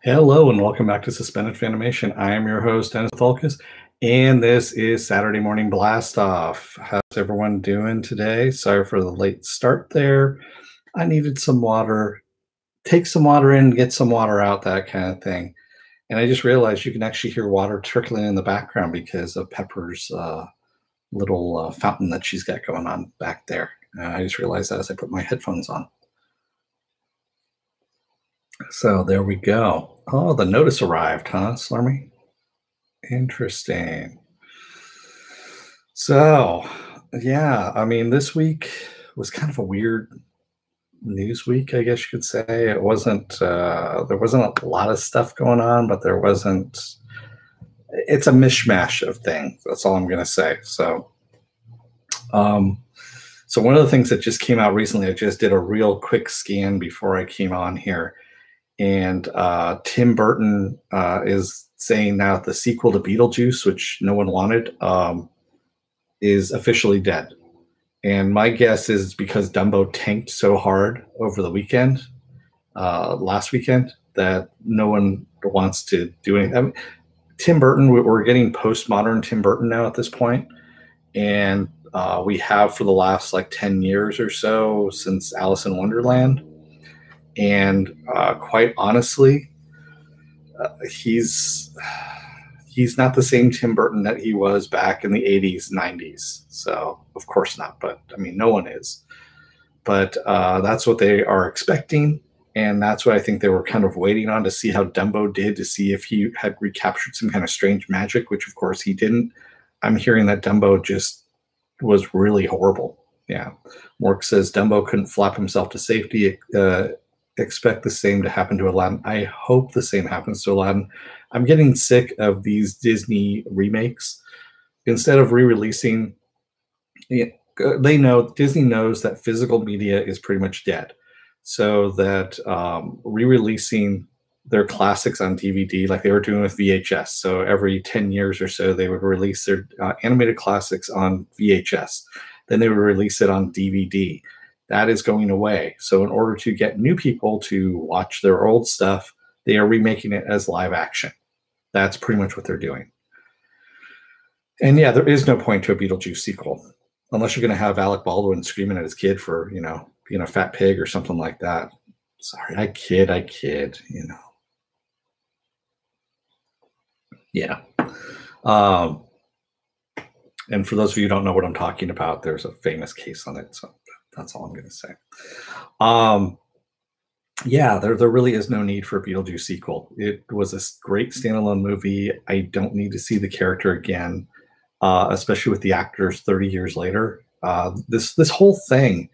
Hello and welcome back to Suspended Fanimation. I am your host, Dennis Thulkus, and this is Saturday Morning Blast Off. How's everyone doing today? Sorry for the late start there. I needed some water. Take some water in, get some water out, that kind of thing. And I just realized you can actually hear water trickling in the background because of Pepper's little fountain that she's got going on back there. I just realized that as I put my headphones on. So there we go. Oh, the notice arrived, huh, Slurmy? Interesting. So, yeah, I mean, this week was kind of a weird news week, I guess you could say. It wasn't, there wasn't a lot of stuff going on, but there wasn't, it's a mishmash of things. That's all I'm going to say. So one of the things that just came out recently, I just did a real quick scan before I came on here. And Tim Burton is saying now the sequel to Beetlejuice, which no one wanted, is officially dead. And my guess is because Dumbo tanked so hard over the weekend, last weekend, that no one wants to do anything. I mean, Tim Burton, we're getting postmodern Tim Burton now at this point. And we have for the last like 10 years or so since Alice in Wonderland. And quite honestly, he's not the same Tim Burton that he was back in the 80s, 90s. So, of course not. But, I mean, no one is. But that's what they are expecting. And that's what I think they were kind of waiting on to see how Dumbo did, to see if he had recaptured some kind of strange magic, which, of course, he didn't. I'm hearing that Dumbo just was really horrible. Yeah. Mork says Dumbo couldn't flap himself to safety. Expect the same to happen to Aladdin. I hope the same happens to Aladdin. I'm getting sick of these Disney remakes. Instead of re-releasing, Disney knows that physical media is pretty much dead. So that re-releasing their classics on DVD, like they were doing with VHS. So every 10 years or so, they would release their animated classics on VHS. Then they would release it on DVD. That is going away. So in order to get new people to watch their old stuff, they are remaking it as live action. That's pretty much what they're doing. And yeah, there is no point to a Beetlejuice sequel, unless you're going to have Alec Baldwin screaming at his kid for, being a fat pig or something like that. Sorry, I kid, Yeah. And for those of you who don't know what I'm talking about, there's a famous case on it. So that's all I'm going to say. Yeah, there really is no need for a Beetlejuice sequel. It was a great standalone movie. I don't need to see the character again, especially with the actors 30 years later. This whole thing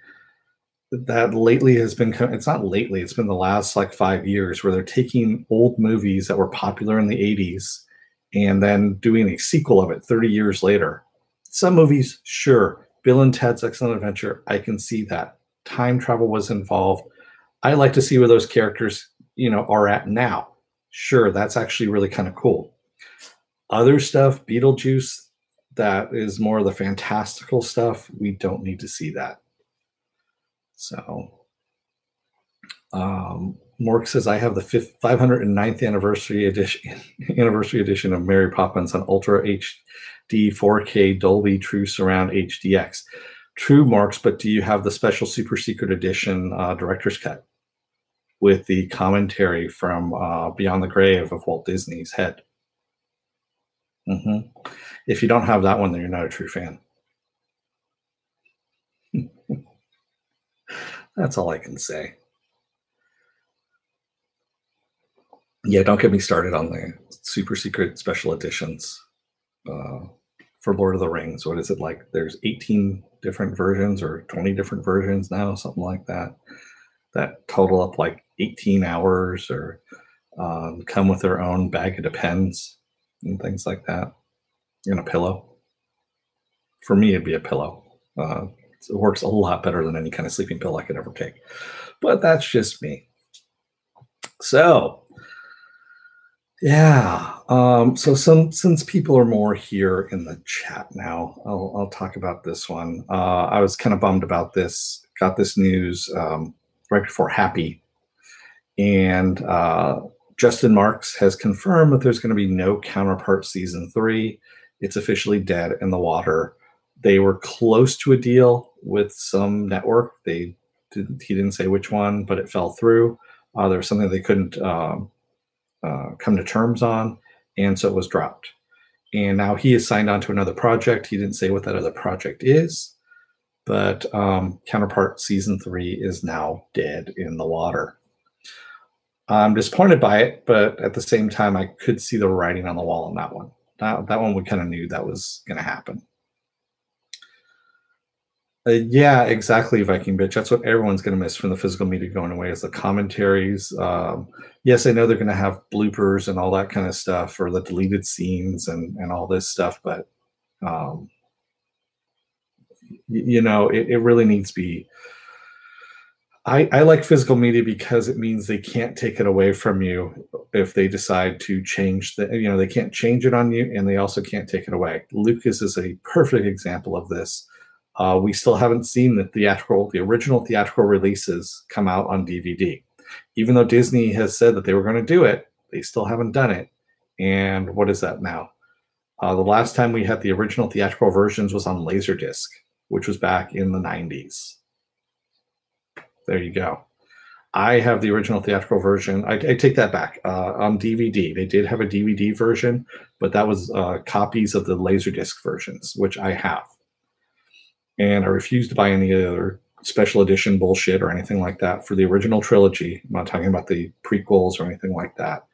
that lately has been, it's not lately, it's been the last like 5 years where they're taking old movies that were popular in the 80s and then doing a sequel of it 30 years later. Some movies, sure. Bill and Ted's Excellent Adventure, I can see that. Time travel was involved. I like to see where those characters, are at now. Sure, that's actually really kind of cool. Other stuff, Beetlejuice, that is more of the fantastical stuff. We don't need to see that. So, Mork says, I have the 509th anniversary edition of Mary Poppins on Ultra HD 4K Dolby True Surround HDX. True, Marks, but do you have the special super secret edition director's cut with the commentary from Beyond the Grave of Walt Disney's head? If you don't have that one, then you're not a true fan. That's all I can say. Yeah, don't get me started on the super secret special editions for Lord of the Rings. What is it like? There's 18 different versions or 20 different versions now, something like that, that total up like 18 hours or come with their own bag of Depends and things like that, and a pillow. For me, it'd be a pillow. It works a lot better than any kind of sleeping pill I could ever take. But that's just me. So, yeah. So since people are more here in the chat now, I'll talk about this one. I was kind of bummed about this. Got this news right before Happy, and Justin Marks has confirmed that there's going to be no Counterpart season 3. It's officially dead in the water. They were close to a deal with some network. He didn't say which one, but it fell through. There was something they couldn't come to terms on, and so it was dropped. And now he is signed on to another project. He didn't say what that other project is, but Counterpart season 3 is now dead in the water. I'm disappointed by it, but at the same time, I could see the writing on the wall on that one. That one we kind of knew that was going to happen. Yeah, exactly, Viking Bitch. That's what everyone's going to miss from the physical media going away is the commentaries. Yes, I know they're going to have bloopers and all that kind of stuff, or the deleted scenes and all this stuff, but you know, it really needs to be. I like physical media because it means they can't take it away from you if they decide to change they can't change it on you, and they also can't take it away. Lucas is a perfect example of this. We still haven't seen the original theatrical releases come out on DVD. Even though Disney has said that they were going to do it, they still haven't done it. And what is that now? The last time we had the original theatrical versions was on Laserdisc, which was back in the 90s. There you go. I have the original theatrical version. I take that back. On DVD, they did have a DVD version, but that was copies of the Laserdisc versions, which I have. And I refuse to buy any other special edition bullshit or anything like that for the original trilogy. I'm not talking about the prequels or anything like that.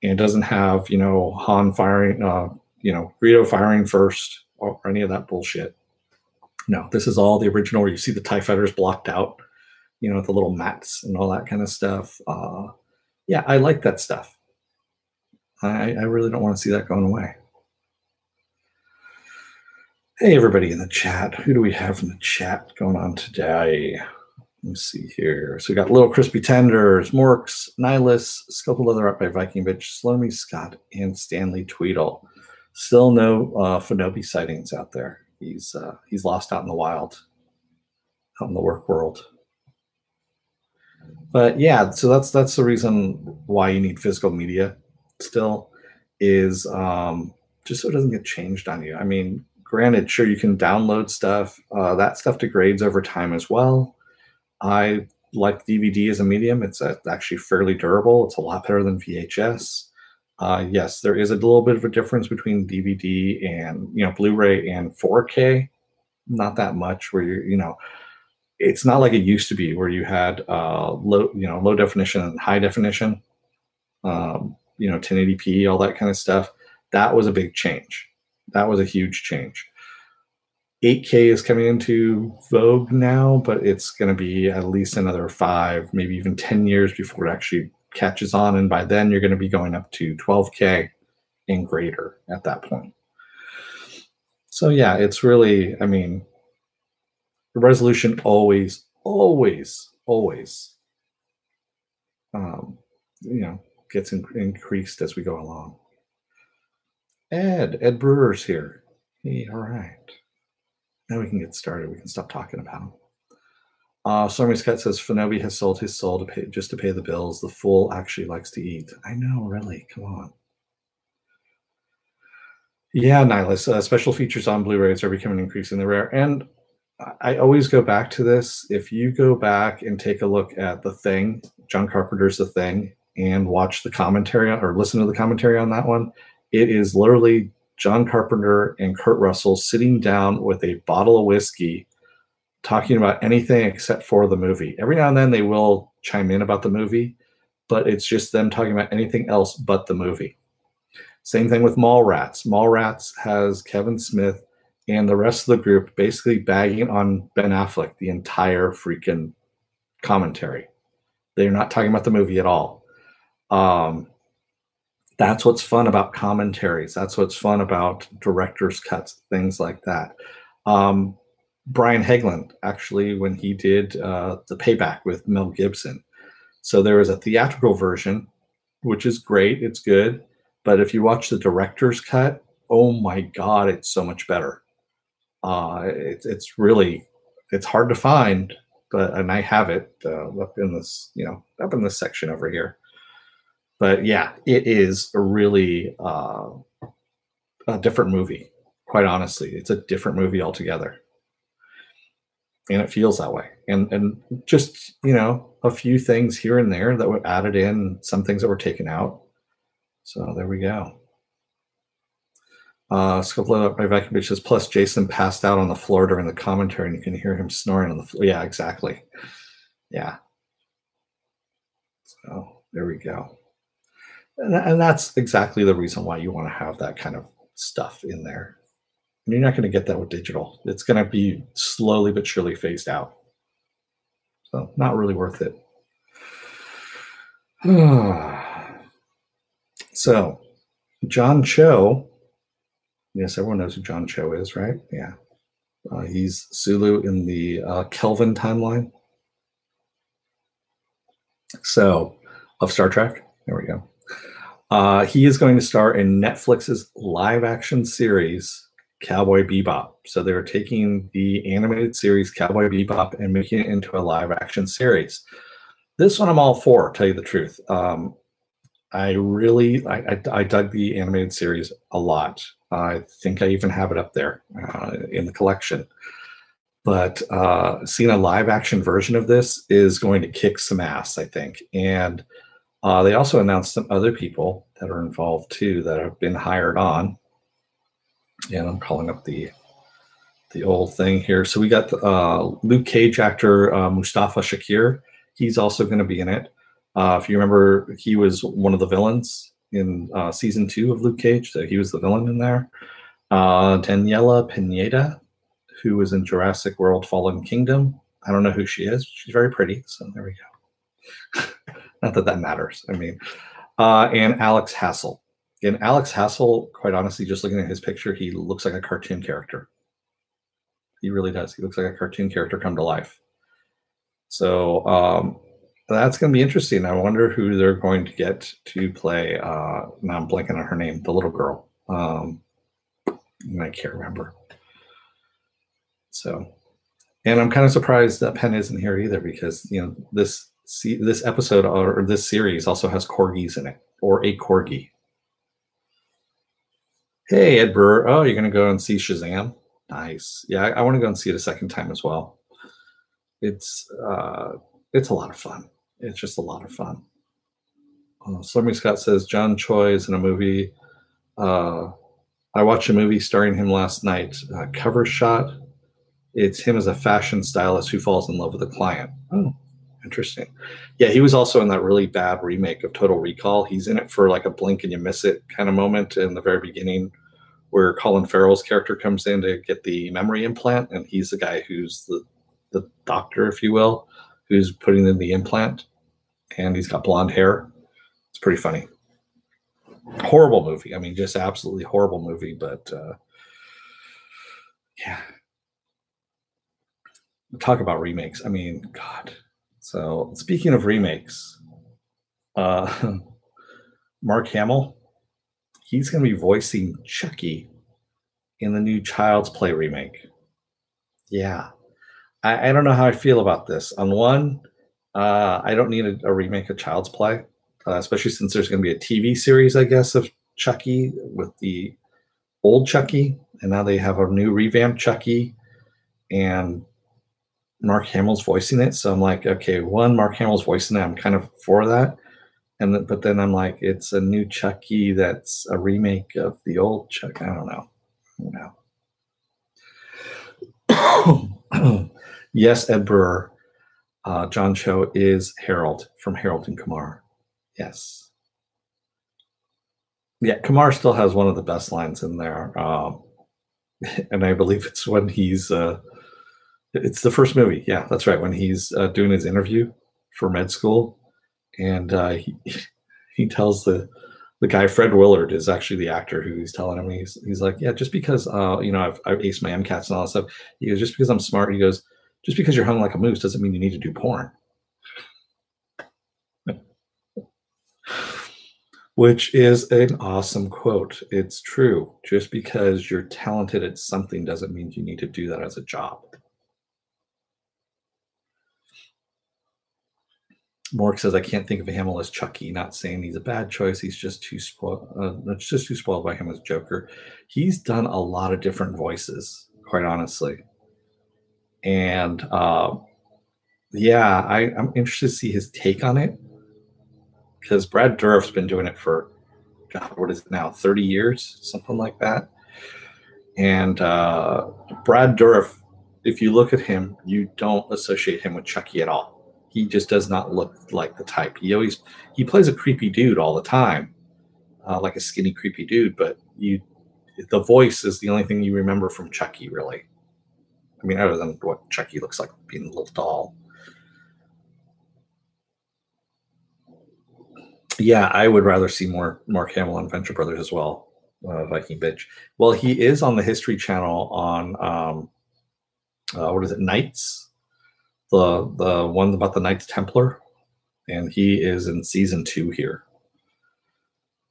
And it doesn't have, Han firing, Greedo firing first or any of that bullshit. No, this is all the original where you see the TIE fighters blocked out, with the little mats and all that kind of stuff. Yeah, I like that stuff. I really don't want to see that going away. Hey, everybody in the chat. Who do we have in the chat going on today? Let me see here. So we got Little Crispy Tenders, Morks, Nihilus, Sculpted Leather Up by Viking Bitch, Slomy Scott, and Stanley Tweedle. Still no Fenobi sightings out there. He's lost out in the wild, out in the work world. But yeah, so that's the reason why you need physical media still is just so it doesn't get changed on you. I mean, granted, sure, you can download stuff. That stuff degrades over time as well. I like DVD as a medium. It's actually fairly durable. It's a lot better than VHS. Yes, there is a little bit of a difference between DVD and Blu-ray and 4K. Not that much. Where it's not like it used to be, where you had low definition and high definition. 1080p, all that kind of stuff. That was a big change. That was a huge change. 8K is coming into vogue now, but it's going to be at least another 5, maybe even 10 years before it actually catches on. And by then, you're going to be going up to 12K and greater at that point. So yeah, it's really, I mean, the resolution always gets increased as we go along. Ed Brewer's here. Hey, all right. Now we can get started. We can stop talking about him. Stormy Scott says Fenobi has sold his soul just to pay the bills. The fool actually likes to eat. I know, really. Come on. Yeah, Nihilus. Special features on Blu-rays are becoming increasingly rare. And I always go back to this. If you go back and take a look at The Thing, John Carpenter's The Thing, and watch the commentary or listen to the commentary on that one, it is literally John Carpenter and Kurt Russell sitting down with a bottle of whiskey talking about anything except for the movie. Every now and then they will chime in about the movie, but it's just them talking about anything else but the movie. Same thing with Mallrats. Mallrats has Kevin Smith and the rest of the group basically bagging on Ben Affleck the entire freaking commentary. They're not talking about the movie at all. That's what's fun about commentaries. That's what's fun about director's cuts, things like that. Brian Hageland, actually, when he did The Payback with Mel Gibson. So there is a theatrical version, which is great. It's good. But if you watch the director's cut, oh my God, it's so much better. It's hard to find, and I have it up in this section over here. But yeah, it is a really a different movie. Quite honestly, it's a different movie altogether, and it feels that way. And just a few things here and there that were added in, some things that were taken out. So there we go. Scope by Viking Beach says, plus Jason passed out on the floor during the commentary, and you can hear him snoring on the floor. Yeah, exactly. Yeah. So there we go. And that's exactly the reason why you want to have that kind of stuff in there. And you're not going to get that with digital. It's going to be slowly but surely phased out. So not really worth it. So John Cho. Yes, everyone knows who John Cho is, right? Yeah. He's Sulu in the Kelvin timeline. So, of Star Trek. There we go. He is going to star in Netflix's live-action series, Cowboy Bebop. So they're taking the animated series Cowboy Bebop and making it into a live-action series. This one I'm all for, to tell you the truth. I dug the animated series a lot. I think I even have it up there in the collection. But seeing a live action version of this is going to kick some ass, I think. And they also announced some other people that are involved too that have been hired on. And I'm calling up the old thing here. So we got Luke Cage actor Mustafa Shakir. He's also going to be in it. If you remember, he was one of the villains in season 2 of Luke Cage. So he was the villain in there. Daniela Pineda, who was in Jurassic World Fallen Kingdom. I don't know who she is. She's very pretty. So there we go. Not that that matters. I mean, and Alex Hassel. And Alex Hassel, quite honestly, just looking at his picture, he looks like a cartoon character. He really does. He looks like a cartoon character come to life. So that's going to be interesting. I wonder who they're going to get to play. Now I'm blanking on her name, the little girl. I can't remember. So, and I'm kind of surprised that Penn isn't here either, because this episode or this series also has corgis in it, or a corgi. Hey, Ed Brewer. Oh, you're going to go and see Shazam? Nice. Yeah, I want to go and see it a second time as well. It's a lot of fun. It's just a lot of fun. Slurmy Scott says John Choi is in a movie. I watched a movie starring him last night. Cover shot. It's him as a fashion stylist who falls in love with a client. Oh, interesting. Yeah, he was also in that really bad remake of Total Recall. He's in it for like a blink and you miss it kind of moment in the very beginning, where Colin Farrell's character comes in to get the memory implant, and he's the guy who's the doctor, if you will, who's putting in the implant, and he's got blonde hair. It's pretty funny. Horrible movie. I mean, just absolutely horrible movie, but yeah. Talk about remakes. I mean, God. So speaking of remakes, Mark Hamill, he's going to be voicing Chucky in the new Child's Play remake. Yeah. I don't know how I feel about this. On one, I don't need a remake of Child's Play, especially since there's going to be a TV series, I guess, of Chucky with the old Chucky, and now they have a new revamped Chucky, and Mark Hamill's voicing it. So I'm like, okay, one, Mark Hamill's voicing it. I'm kind of for that. But then I'm like, it's a new Chucky that's a remake of the old Chucky. I don't know. Yes, Ed Brewer. John Cho is Harold from Harold and Kumar. Yes. Yeah, Kumar still has one of the best lines in there. And I believe it's when he's it's the first movie. Yeah, that's right. When he's doing his interview for med school, and he tells the guy, Fred Willard is actually the actor who he's telling him. He's like, yeah, just because I've aced my MCATs and all that stuff. He goes, just because I'm smart. He goes, just because you're hung like a moose doesn't mean you need to do porn. Which is an awesome quote. It's true. Just because you're talented at something doesn't mean you need to do that as a job. Mork says, I can't think of Hamill as Chucky. Not saying he's a bad choice. He's just too spoiled. It's just too spoiled by him as Joker. He's done a lot of different voices, quite honestly. And yeah, I'm interested to see his take on it, because Brad Dourif's been doing it for, God, what is it now, 30 years, something like that. And Brad Dourif, if you look at him, you don't associate him with Chucky at all. He just does not look like the type. He plays a creepy dude all the time, like a skinny, creepy dude. But the voice is the only thing you remember from Chucky, really. I mean, other than what Chucky looks like being a little doll. Yeah, I would rather see more Mark Hamill on Venture Brothers as well. Viking bitch. Well, he is on the History Channel on what is it, Knights? The one about the Knights Templar, and he is in season 2 here.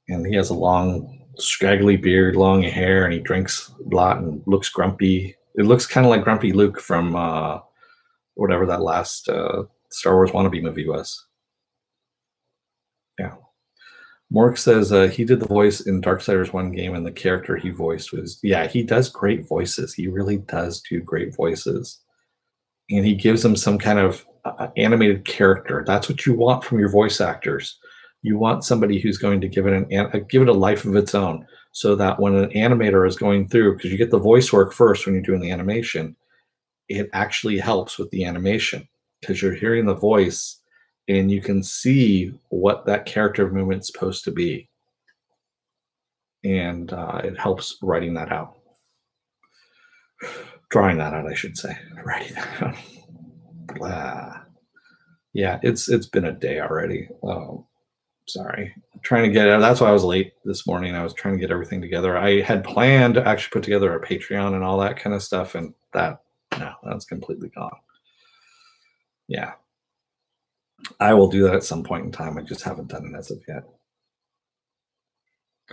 And he has a long, scraggly beard, long hair, and he drinks a lot and looks grumpy. It looks kind of like Grumpy Luke from whatever that last Star Wars wannabe movie was. Yeah. Mork says he did the voice in Darksiders 1 game, and the character he voiced was, yeah, he does great voices. He really does do great voices. And he gives them some kind of animated character. That's what you want from your voice actors. You want somebody who's going to give it a life of its own, so that when an animator is going through, because you get the voice work first when you're doing the animation, it actually helps with the animation, because you're hearing the voice and you can see what that character movement's supposed to be. And it helps writing that out. Drawing that out, I should say. Writing that out. Blah. Yeah, it's been a day already. Sorry. I'm trying to get it. That's why I was late this morning. I was trying to get everything together. I had planned to actually put together a Patreon and all that kind of stuff, and that's completely gone. Yeah. I will do that at some point in time. I just haven't done it as of yet.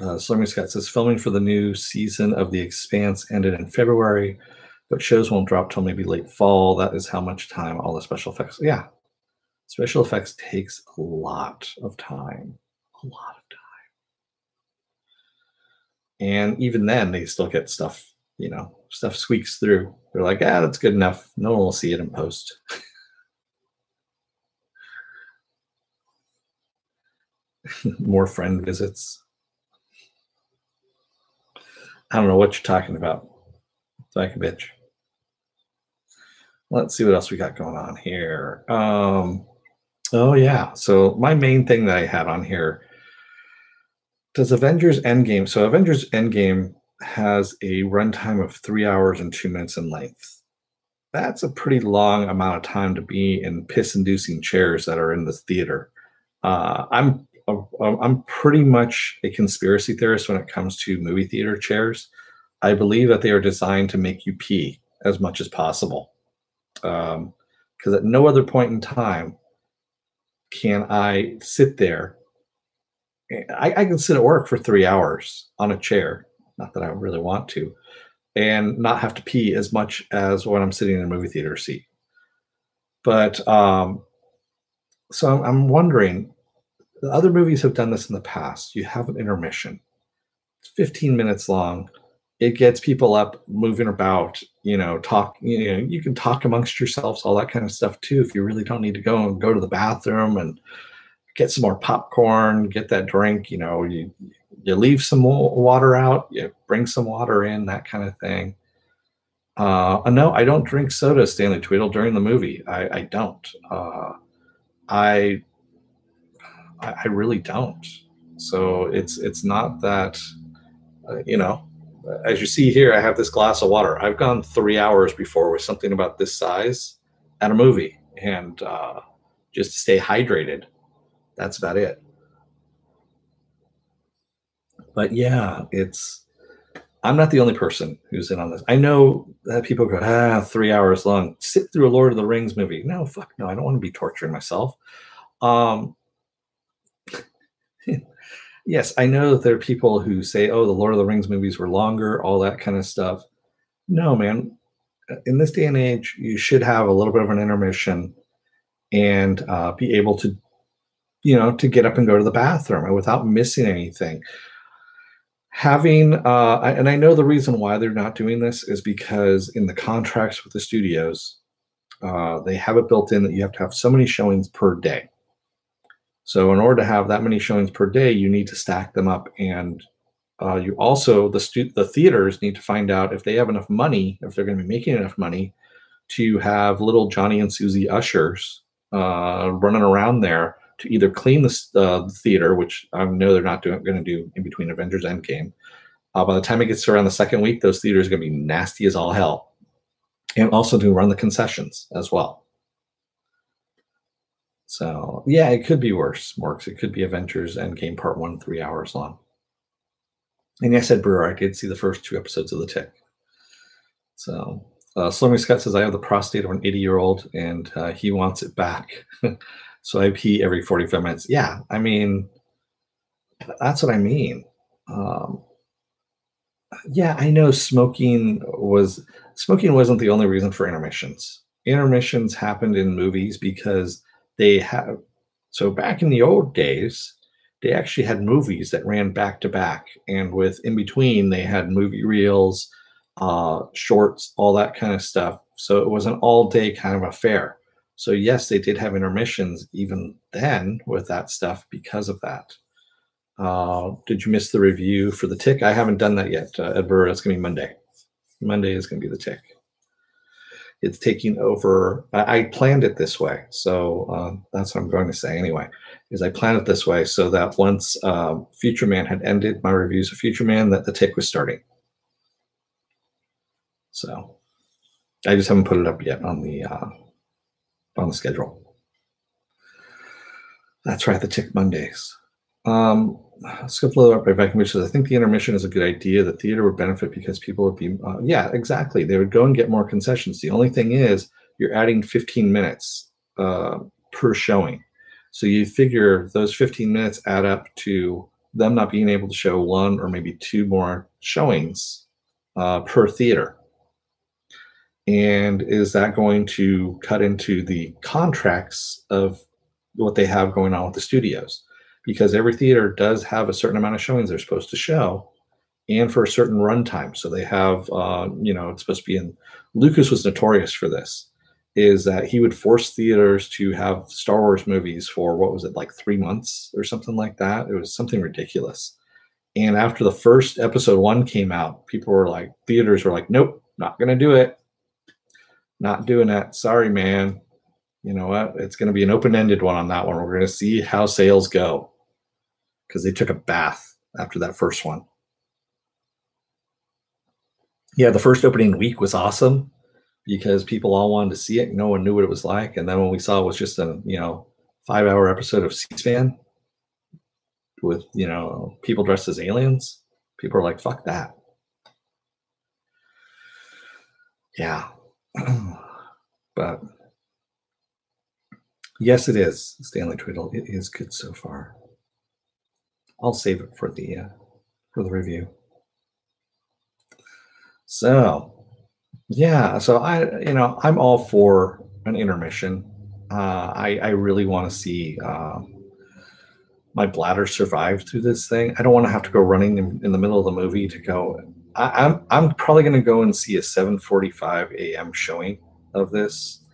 Slurmy Scott says, filming for the new season of The Expanse ended in February, but shows won't drop till maybe late fall. That is how much time all the special effects. Yeah. Special effects takes a lot of time. A lot of time. And even then, they still get stuff, stuff squeaks through. They're like, that's good enough. No one will see it in post. More friend visits. I don't know what you're talking about. Like a bitch. Let's see what else we got going on here. Oh, yeah. So my main thing that I had on here, does Avengers Endgame. So Avengers Endgame has a runtime of 3 hours and 2 minutes in length. That's a pretty long amount of time to be in piss-inducing chairs that are in the theater. I'm pretty much a conspiracy theorist when it comes to movie theater chairs. I believe that they are designed to make you pee as much as possible. Because at no other point in time can I sit there. I can sit at work for 3 hours on a chair, not that I really want to, and not have to pee as much as when I'm sitting in a movie theater seat. But so I'm wondering, the other movies have done this in the past. You have an intermission. It's 15 minutes long. It gets people up, moving about, talk, you can talk amongst yourselves, all that kind of stuff too. If you really don't need to go to the bathroom and get some more popcorn, get that drink, you leave some more water out, you bring some water in, that kind of thing. No, I don't drink soda, Stanley Tweedle, during the movie. I don't. I really don't. So it's not that, as you see here, I have this glass of water. I've gone 3 hours before with something about this size at a movie, and just to stay hydrated. That's about it. But yeah, I'm not the only person who's in on this. I know that people go, 3 hours long. Sit through a Lord of the Rings movie. No, fuck no. I don't want to be torturing myself. Yes, I know that there are people who say, the Lord of the Rings movies were longer, all that kind of stuff. No, man. In this day and age, you should have a little bit of an intermission and be able to to get up and go to the bathroom and without missing anything. Having, and I know the reason why they're not doing this is because in the contracts with the studios, they have it built in that you have to have so many showings per day. So in order to have that many showings per day, you need to stack them up, and you also the theaters need to find out if they have enough money, if they're going to be making enough money to have little Johnny and Susie ushers running around there to either clean the theater, which I know they're not going to do in between Avengers Endgame. By the time it gets around the second week, those theaters are going to be nasty as all hell, and also to run the concessions as well. So yeah, it could be worse, Morks. It could be Avengers Endgame Part 1, 3 hours long. And yes, Ed Brewer, I did see the first 2 episodes of The Tick. So Slummy Scott says, I have the prostate of an 80-year-old, and he wants it back. So I pee every 45 minutes. Yeah, I mean, that's what I mean. Yeah, I know smoking wasn't the only reason for intermissions. Intermissions happened in movies because so back in the old days, they actually had movies that ran back to back, and in between they had movie reels, shorts, all that kind of stuff. So it was an all day kind of affair. So yes, they did have intermissions even then with that stuff because of that. Did you miss the review for The Tick? I haven't done that yet, Edward. That's going to be Monday. Monday is going to be The Tick. It's taking over. I planned it this way. So that's what I'm going to say anyway, is I planned it this way so that once Future Man had ended my reviews of Future Man, that The Tick was starting. So I just haven't put it up yet on the schedule. That's right, The Tick Mondays. Skip Load Up by Viking, which says, I think the intermission is a good idea. The theater would benefit because people would be, yeah, exactly. They would go and get more concessions. The only thing is you're adding 15 minutes per showing. So you figure those 15 minutes add up to them not being able to show 1 or maybe 2 more showings per theater. And is that going to cut into the contracts of what they have going on with the studios? Because every theater does have a certain amount of showings they're supposed to show, and for a certain runtime. So they have, it's supposed to be in. Lucas was notorious for this, is that he would force theaters to have Star Wars movies for, what was it, like 3 months or something like that? It was something ridiculous. And after the first episode 1 came out, theaters were like, nope, not going to do it. Not doing that. Sorry, man. You know what? It's going to be an open-ended one on that one. We're going to see how sales go, because they took a bath after that first one. Yeah, the first opening week was awesome because people all wanted to see it. No one knew what it was like. And then when we saw it was just a 5-hour episode of CSPAN with people dressed as aliens, people are like, fuck that. Yeah. But yes, it is, Stanley Tweedle. It is good so far. I'll save it for the review. So yeah, so I'm all for an intermission. I really want to see my bladder survive through this thing. I don't want to have to go running in the middle of the movie to go. I'm probably going to go and see a 7:45 a.m. showing of this,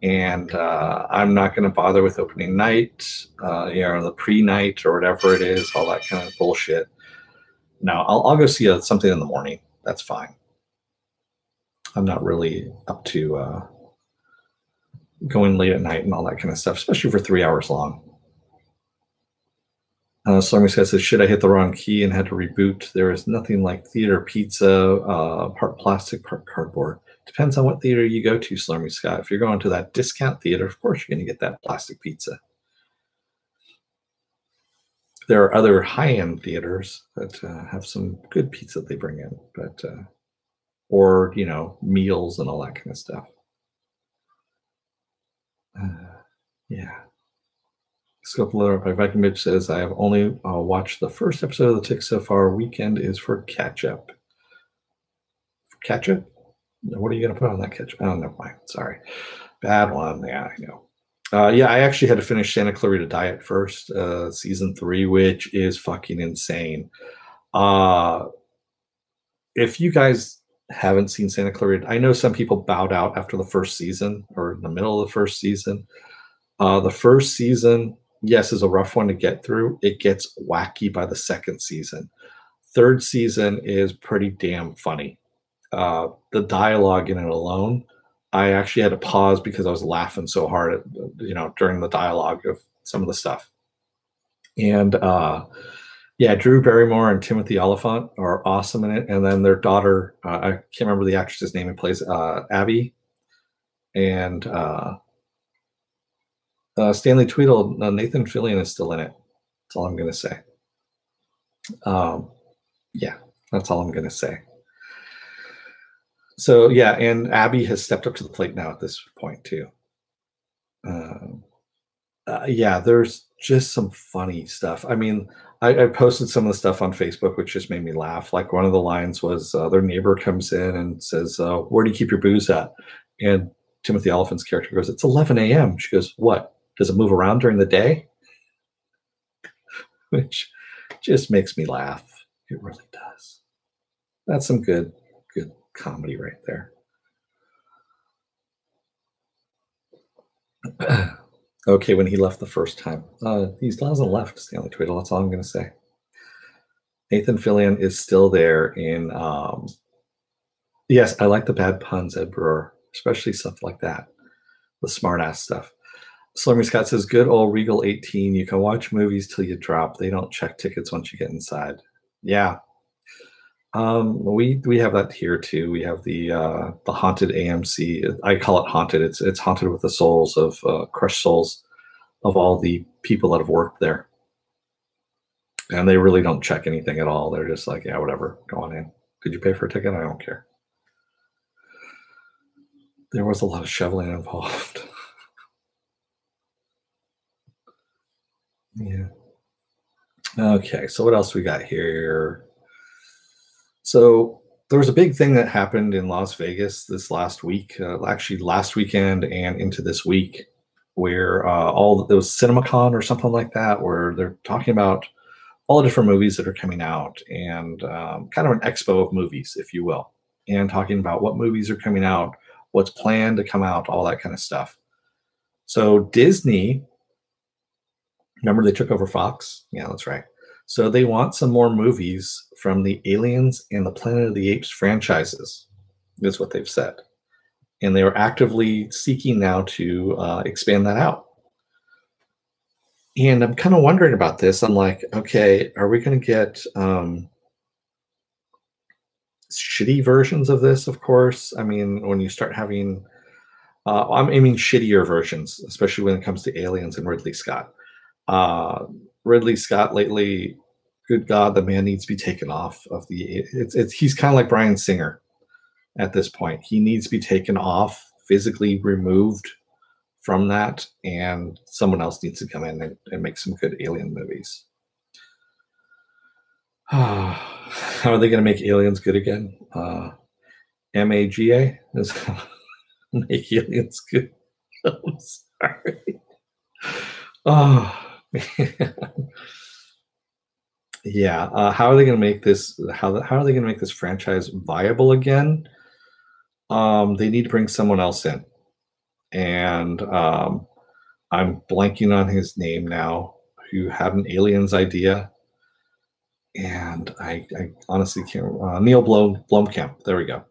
and I'm not going to bother with opening night, the pre-night or whatever it is, all that kind of bullshit. No, I'll go see something in the morning. That's fine. I'm not really up to going late at night and all that kind of stuff, especially for 3 hours long. Stormy says, should I hit the wrong key and had to reboot? There is nothing like theater pizza, part plastic, part cardboard. Depends on what theater you go to, Slurmy Scott. If you're going to that discount theater, of course you're going to get that plastic pizza. There are other high-end theaters that have some good pizza they bring in, but or meals and all that kind of stuff. Yeah. Scope Loader by Viking Bitch says, I have only watched the first episode of The Tick so far. Weekend is for catch-up. Catch-up? What are you going to put on that catch-up? Oh, never mind. Sorry. Bad one. Yeah, I know. Yeah, I actually had to finish Santa Clarita Diet first, season 3, which is fucking insane. Uh, if you guys haven't seen Santa Clarita, I know some people bowed out after the first season or in the middle of the first season. The first season, yes, is a rough one to get through. It gets wacky by the second season. Third season is pretty damn funny. The dialogue in it alone, I actually had to pause because I was laughing so hard at, during the dialogue of some of the stuff. And yeah, Drew Barrymore and Timothy Oliphant are awesome in it. And then their daughter, I can't remember the actress's name, who plays Abby. And Stanley Tweedle, Nathan Fillion is still in it. That's all I'm going to say. Yeah, that's all I'm going to say. So yeah, and Abby has stepped up to the plate now at this point too. Yeah, there's just some funny stuff. I mean, I posted some of the stuff on Facebook, which just made me laugh. Like one of the lines was their neighbor comes in and says, "Where do you keep your booze at?" And Timothy Oliphant's character goes, "It's 11 a.m." She goes, "What? Does it move around during the day?" Which just makes me laugh. It really does. That's some good comedy right there. Okay, when he left the first time. He hasn't left, Stanley Tweedle. That's all I'm going to say. Nathan Fillion is still there in. Yes, I like the bad puns, Ed Brewer, especially stuff like that, the smart-ass stuff. Slummy Scott says, "Good old Regal 18. You can watch movies till you drop. They don't check tickets once you get inside." Yeah. We have that here too. We have the Haunted AMC. I call it haunted. It's haunted with the souls of crushed souls of all the people that have worked there, and they really don't check anything at all. They're just like, yeah, whatever, go on in. Did you pay for a ticket? I don't care. There was a lot of shoveling involved. Yeah. Okay, so what else we got here? So there was a big thing that happened in Las Vegas this last week, actually last weekend and into this week, where it was CinemaCon or something like that, where they're talking about all the different movies that are coming out and kind of an expo of movies, if you will, and talking about what movies are coming out, what's planned to come out, all that kind of stuff. So Disney, remember they took over Fox? Yeah, that's right. So they want some more movies from the Aliens and the Planet of the Apes franchises, is what they've said. And they are actively seeking now to expand that out. And I'm kind of wondering about this. I'm like, okay, are we going to get shitty versions of this? Of course. I mean, when you start having, I mean, shittier versions, especially when it comes to Aliens and Ridley Scott. Ridley Scott lately, good God, the man needs to be taken off of the. He's kind of like Bryan Singer at this point. He needs to be taken off, physically removed from that, and someone else needs to come in and make some good alien movies. How are they going to make Aliens good again? MAGA is make Aliens good. I'm sorry. Oh man. Yeah. How are they going to make this? How are they going to make this franchise viable again? They need to bring someone else in, and I'm blanking on his name now. Who had an Aliens idea, and I honestly can't. Neill Blomkamp. There we go.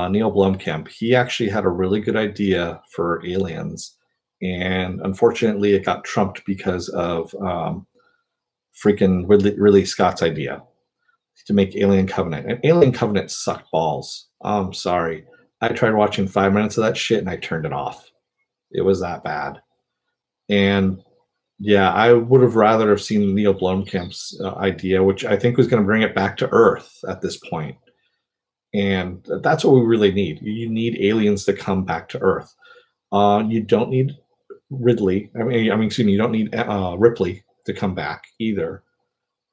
Neill Blomkamp. He actually had a really good idea for Aliens, and unfortunately, it got trumped because of freaking Ridley Scott's idea to make Alien Covenant. And Alien Covenant sucked balls. I'm sorry. I tried watching 5 minutes of that shit and I turned it off. It was that bad. And yeah, I would have rather have seen Neill Blomkamp's idea, which I think was going to bring it back to Earth at this point. And that's what we really need. You need aliens to come back to Earth. You don't need Ridley. Excuse me. You don't need Ripley to come back either.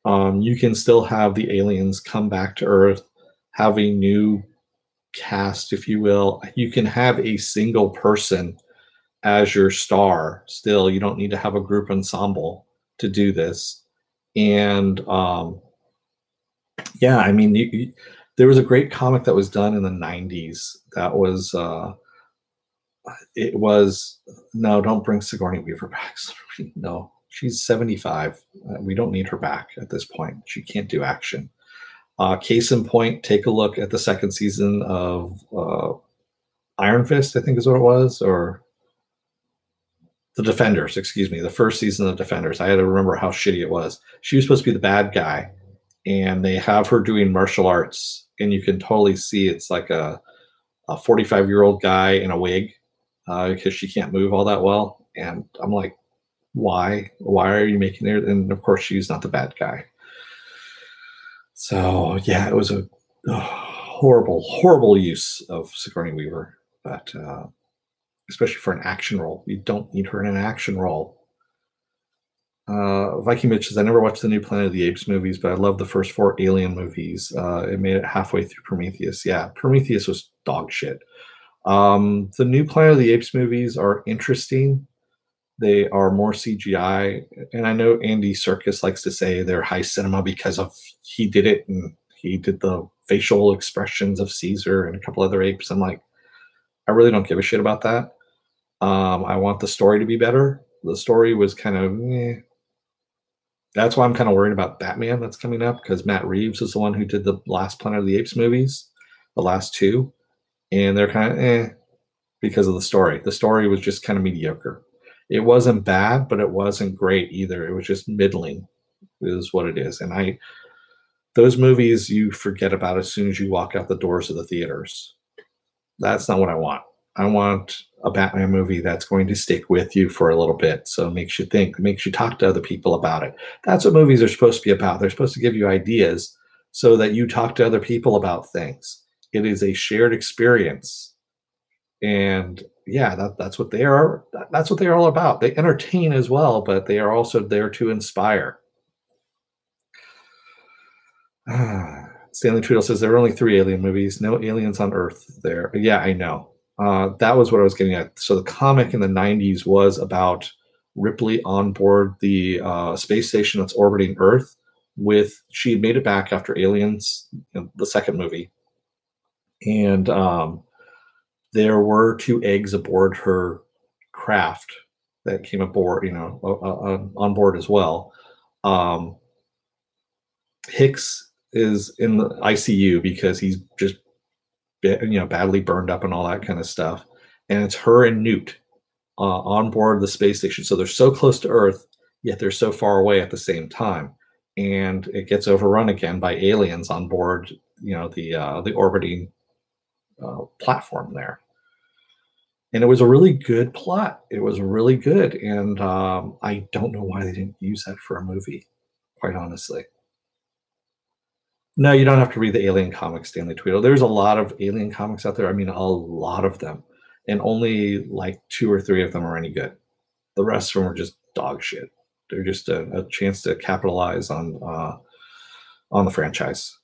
You can still have the aliens come back to Earth, have a new cast, if you will. You can have a single person as your star. Still, you don't need to have a group ensemble to do this. And yeah, I mean, there was a great comic that was done in the 90s that was it was no, don't bring Sigourney Weaver back. No, she's 75. We don't need her back at this point. She can't do action. Case in point, take a look at the second season of Iron Fist, I think is what it was, or the Defenders, excuse me, the first season of Defenders. I had to remember how shitty it was. She was supposed to be the bad guy, and they have her doing martial arts, and you can totally see it's like a 45-year-old guy in a wig because she can't move all that well. And I'm like, why? Why are you making it? And of course, she's not the bad guy. So yeah, it was a horrible, horrible use of Sigourney Weaver, but especially for an action role. You don't need her in an action role. Viking Mitch says, I never watched the new Planet of the Apes movies, but I love the first 4 Alien movies. It made it halfway through Prometheus. Yeah, Prometheus was dog shit. The new Planet of the Apes movies are interesting. They are more CGI. And I know Andy Serkis likes to say they're high cinema because of he did it, and he did the facial expressions of Cesar and a couple other apes. I'm like, I really don't give a shit about that. I want the story to be better. The story was kind of eh. That's why I'm kind of worried about Batman that's coming up, because Matt Reeves is the one who did the last Planet of the Apes movies, the last 2, and they're kind of eh because of the story. The story was just kind of mediocre. It wasn't bad, but it wasn't great either. It was just middling, is what it is. And those movies you forget about as soon as you walk out the doors of the theaters. That's not what I want. I want a Batman movie that's going to stick with you for a little bit. So it makes you think, makes you talk to other people about it. That's what movies are supposed to be about. They're supposed to give you ideas so that you talk to other people about things. It is a shared experience. And yeah, that's what they are. That's what they are all about. They entertain as well, but they are also there to inspire. Stanley Tweedle says there are only 3 Alien movies. No aliens on Earth there. Yeah, I know. That was what I was getting at. So the comic in the 90s was about Ripley on board the space station that's orbiting Earth. She had made it back after Aliens, the second movie, and there were 2 eggs aboard her craft that came aboard, on board as well. Hicks is in the ICU because he's just badly burned up and all that kind of stuff. And it's her and Newt on board the space station. So they're so close to Earth, yet they're so far away at the same time. And it gets overrun again by aliens on board, the orbiting platform there. And it was a really good plot. It was really good. And I don't know why they didn't use that for a movie, quite honestly. No, you don't have to read the Alien comics, Stanley Tweedle. There's a lot of Alien comics out there. I mean, a lot of them. And only like 2 or 3 of them are any good. The rest of them are just dog shit. They're just a chance to capitalize on the franchise.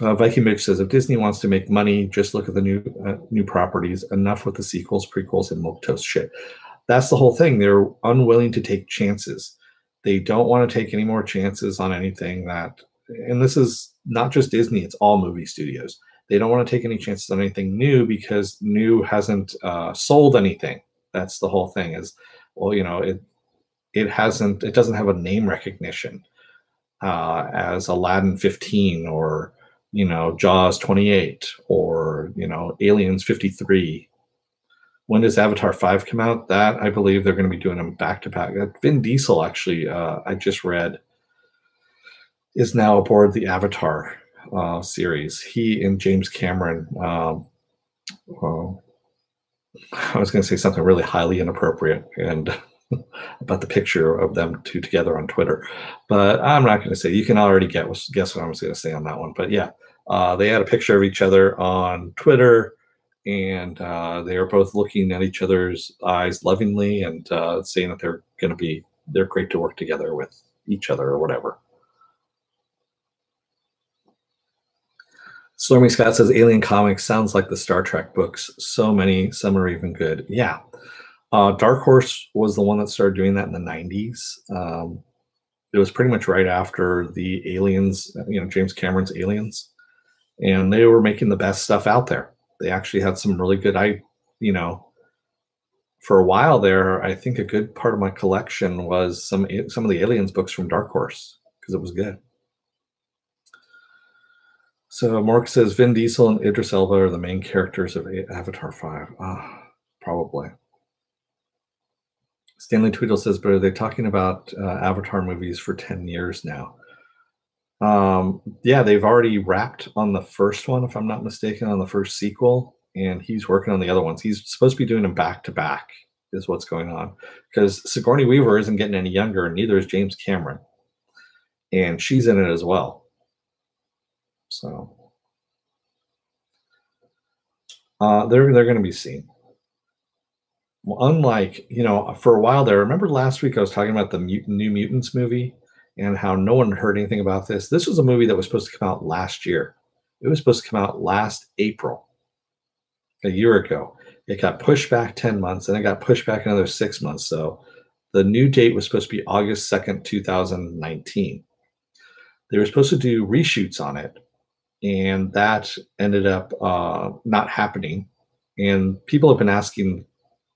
Viking Mitch says, if Disney wants to make money, just look at the new properties. Enough with the sequels, prequels, and milquetoast shit. That's the whole thing. They're unwilling to take chances. They don't want to take any more chances on anything that, and this is not just Disney, it's all movie studios. They don't want to take any chances on anything new because new hasn't sold anything. That's the whole thing is, well, it doesn't have a name recognition as Aladdin 15 or, Jaws 28 or, Aliens 53. When does Avatar 5 come out? That, I believe they're going to be doing them back-to-back. Vin Diesel, actually, I just read, is now aboard the Avatar series. He and James Cameron, I was going to say something really highly inappropriate and about the picture of them 2 together on Twitter, but I'm not going to say. You can already guess what I was going to say on that one. But yeah, they had a picture of each other on Twitter, and they are both looking at each other's eyes lovingly and saying that they're great to work together with each other or whatever. Stormy Scott says Alien Comics sounds like the Star Trek books. So many, some are even good. Yeah. Dark Horse was the one that started doing that in the 90s. It was pretty much right after the Aliens, James Cameron's Aliens, and they were making the best stuff out there. They actually had some really good, for a while there, I think a good part of my collection was some of the Aliens books from Dark Horse because it was good. So Mark says Vin Diesel and Idris Elba are the main characters of Avatar 5. Probably. Stanley Tweedle says, but are they talking about Avatar movies for 10 years now? Yeah, they've already wrapped on the first one, if I'm not mistaken, on the first sequel, and he's working on the other ones. He's supposed to be doing them back to back, is what's going on, because Sigourney Weaver isn't getting any younger, and neither is James Cameron, and she's in it as well. So they're going to be seen. Well, unlike, for a while there, remember last week I was talking about the New Mutants movie and how no one heard anything about this. This was a movie that was supposed to come out last year. It was supposed to come out last April, a year ago. It got pushed back 10 months, and it got pushed back another 6 months. So the new date was supposed to be August 2nd, 2019. They were supposed to do reshoots on it, and that ended up not happening. And people have been asking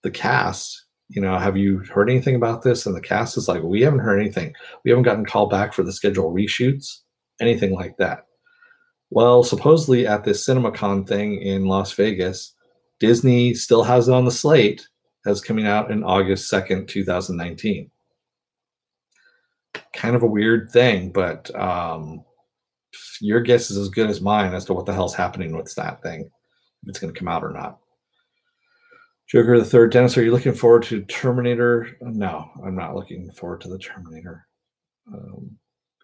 the cast, have you heard anything about this? And the cast is like, we haven't heard anything. We haven't gotten called back for the scheduled reshoots, anything like that. Well, supposedly at this CinemaCon thing in Las Vegas, Disney still has it on the slate as coming out in August 2nd, 2019. Kind of a weird thing, but your guess is as good as mine as to what the hell's happening with that thing, if it's going to come out or not. Joker the Third, Dennis, are you looking forward to Terminator? No, I'm not looking forward to the Terminator.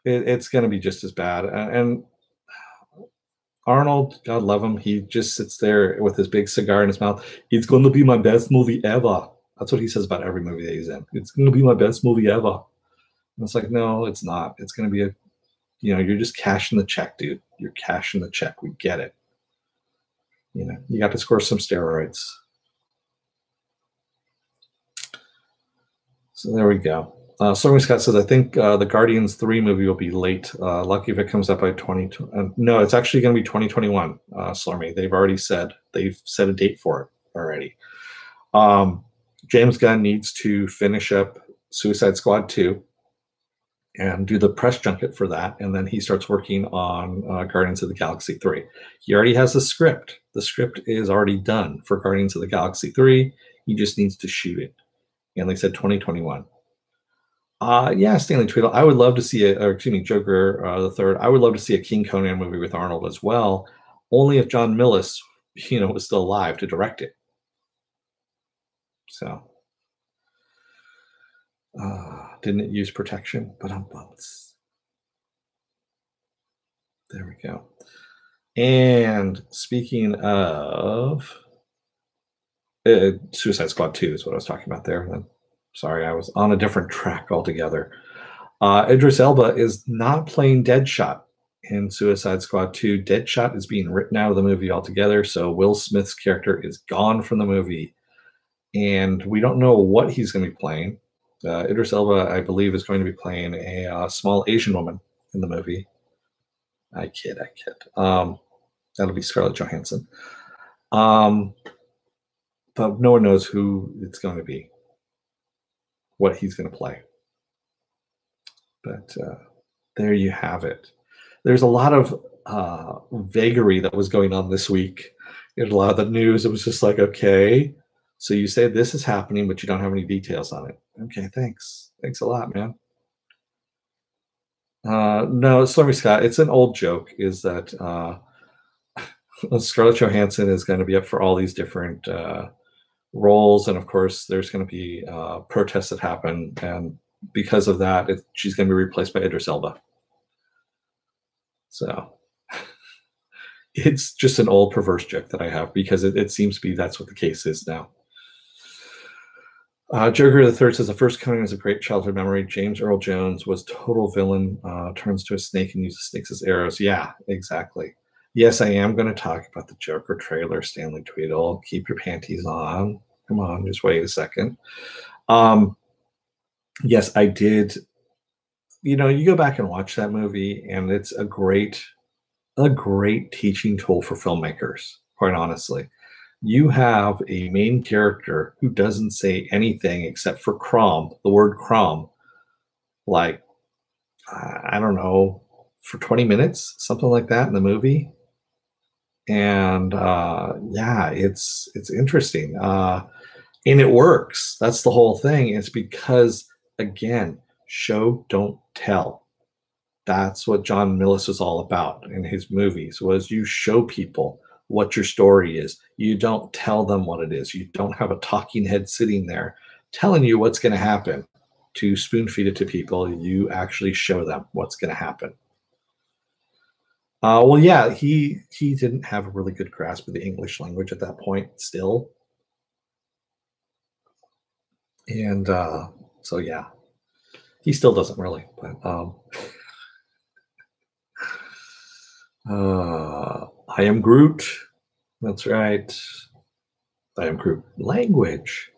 It's going to be just as bad. And Arnold, God love him, he just sits there with his big cigar in his mouth. It's going to be my best movie ever. That's what he says about every movie that he's in. It's going to be my best movie ever. And it's like, no, it's not. It's going to be you're just cashing the check, dude. You're cashing the check. We get it. You got to score some steroids. So there we go. Stormy Scott says, I think the Guardians 3 movie will be late. Lucky if it comes up by 2020. No, it's actually going to be 2021, Stormy. They've set a date for it already. James Gunn needs to finish up Suicide Squad 2 and do the press junket for that. And then he starts working on Guardians of the Galaxy 3. He already has the script. The script is already done for Guardians of the Galaxy 3. He just needs to shoot it. And they said 2021. Yeah, Stanley Tweedle. I would love to see Joker the Third. I would love to see a King Conan movie with Arnold as well, only if John Milius, was still alive to direct it. So, didn't use protection, but I'm bummed. There we go. And speaking of Suicide Squad 2 is what I was talking about there. Sorry, I was on a different track altogether. Idris Elba is not playing Deadshot in Suicide Squad 2. Deadshot is being written out of the movie altogether, so Will Smith's character is gone from the movie, and we don't know what he's going to be playing. Idris Elba, I believe, is going to be playing a small Asian woman in the movie. I kid. That'll be Scarlett Johansson. But no one knows who it's going to be, what he's going to play. But there you have it. There's a lot of vagary that was going on this week. In a lot of the news, it was just like, okay, so you say this is happening, but you don't have any details on it. Okay, thanks. Thanks a lot, man. No, Stormy Scott, it's an old joke, is that Scarlett Johansson is going to be up for all these different roles, and of course there's going to be protests that happen, and because of that she's going to be replaced by Idris Elba. So it's just an old perverse joke that I have, because it seems to be that's what the case is now. Joker the Third says the first Conan is a great childhood memory. James Earl Jones was total villain, turns to a snake and uses snakes as arrows. Yeah, exactly. Yes, I am going to talk about the Joker trailer, Stanley Tweedle. Keep your panties on. Come on, just wait a second. Yes, I did. You know, you go back and watch that movie, and it's a great teaching tool for filmmakers, quite honestly. You have a main character who doesn't say anything except for Crom, the word Crom, like, I don't know, for 20 minutes, something like that in the movie. And yeah, it's interesting. And it works. That's the whole thing. It's because, again, show, don't tell. That's what John Milius was all about in his movies, was you show people what your story is. You don't tell them what it is. You don't have a talking head sitting there telling you what's going to happen to spoon feed it to people. You actually show them what's going to happen. Well, yeah, he didn't have a really good grasp of the English language at that point still. And so, yeah, he still doesn't really. But I am Groot. That's right. I am Groot. Language.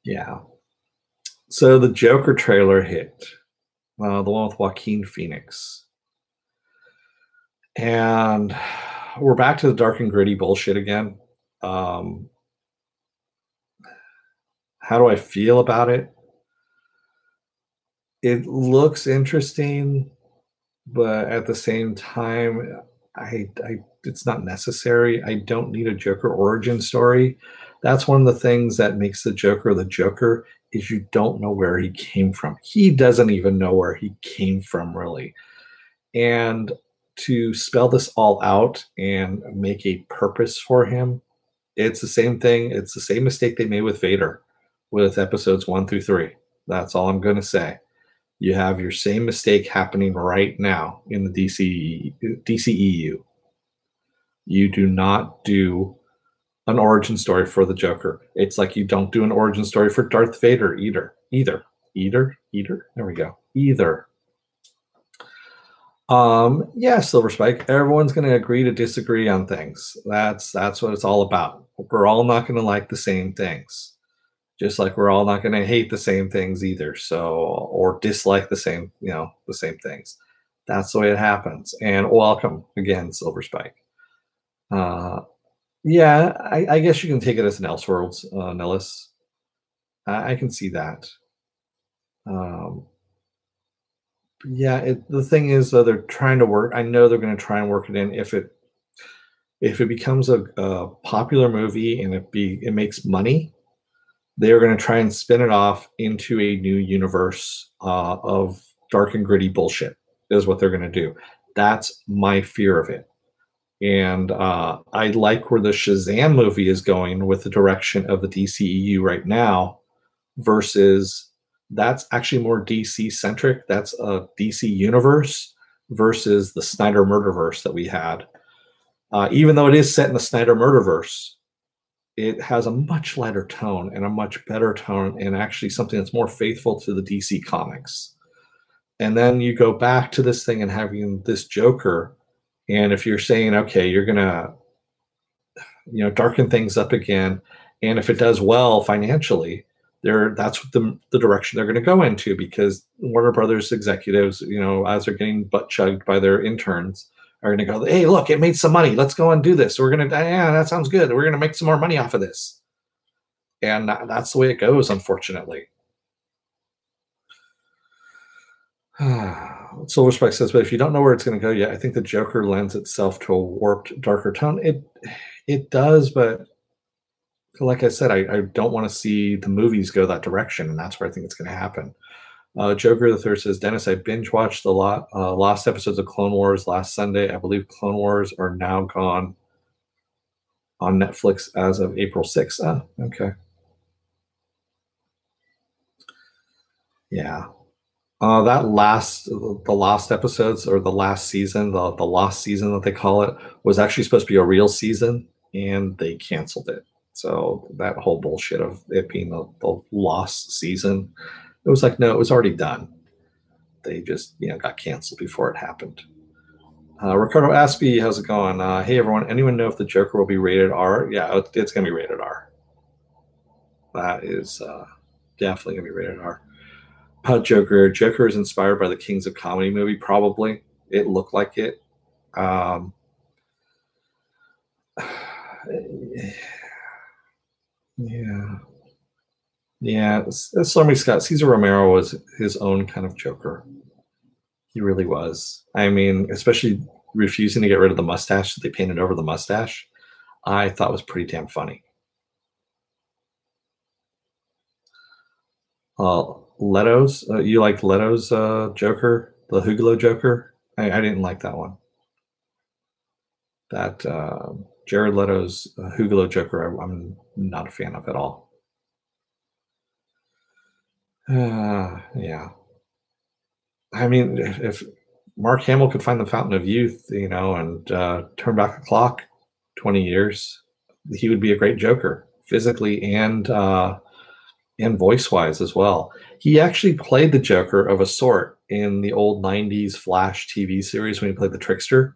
Yeah. So the Joker trailer hit. The one with Joaquin Phoenix. And we're back to the dark and gritty bullshit again. How do I feel about it? It looks interesting, but at the same time, it's not necessary. I don't need a Joker origin story. That's one of the things that makes the Joker is you don't know where he came from. He doesn't even know where he came from, really. And to spell this all out and make a purpose for him, it's the same thing. It's the same mistake they made with Vader with episodes 1 through 3. That's all I'm going to say. You have your same mistake happening right now in the DCEU. You do not do an origin story for the Joker. It's like you don't do an origin story for Darth Vader either. There we go. Either. Yeah, Silver Spike. Everyone's going to agree to disagree on things. That's what it's all about. We're all not going to like the same things, just like we're all not going to hate the same things either. So, or dislike the same things. That's the way it happens. And welcome again, Silver Spike. Yeah, I guess you can take it as an Elseworlds, Nihilus. I can see that. Yeah, the thing is, though, they're trying to work. I know they're going to try and work it in. If it becomes a popular movie and it makes money, they're going to try and spin it off into a new universe of dark and gritty bullshit. Is what they're going to do. That's my fear of it. And I like where the Shazam movie is going with the direction of the DCEU right now, versus that's actually more DC centric. That's a DC universe versus the Snyder Murderverse that we had. Even though it is set in the Snyder Murderverse, it has a much lighter tone and a much better tone, and actually something that's more faithful to the DC comics. And then you go back to this thing and having this Joker. And if you're saying, okay, you're going to, darken things up again, and if it does well financially, that's what the direction they're going to go into, because Warner Brothers executives, as they're getting butt chugged by their interns, are going to go, hey, look, it made some money. Let's go and do this. We're going to, yeah, that sounds good. We're going to make some more money off of this. And that's the way it goes, unfortunately. Silver Spike says, but if you don't know where it's going to go yet, I think the Joker lends itself to a warped, darker tone. It does, but like I said, I don't want to see the movies go that direction, and that's where I think it's going to happen. Joker the Third says, Dennis, I binge watched the last episodes of Clone Wars last Sunday. I believe Clone Wars are now gone on Netflix as of April 6th. Ah, okay. Yeah. The last episodes, or the last season, the lost season that they call it, was actually supposed to be a real season, and they canceled it. So that whole bullshit of it being the lost season, it was like, no, it was already done. They just got canceled before it happened. Ricardo Aspie, how's it going? Hey everyone, anyone know if the Joker will be rated R? Yeah, it's going to be rated R. That is definitely going to be rated R. Joker. Joker is inspired by the Kings of Comedy movie, probably. It looked like it. Yeah. Yeah. Stormy Scott, Cesar Romero was his own kind of Joker. He really was. I mean, especially refusing to get rid of the mustache that they painted over the mustache, I thought was pretty damn funny. Leto's, you liked Leto's Joker, the Hugelo Joker? I didn't like that one. That Jared Leto's Hugelo Joker, I'm not a fan of at all. Yeah. I mean, if Mark Hamill could find the fountain of youth, and turn back the clock 20 years, he would be a great Joker, physically and voice-wise as well. He actually played the Joker of a sort in the old 90s Flash TV series when he played the Trickster.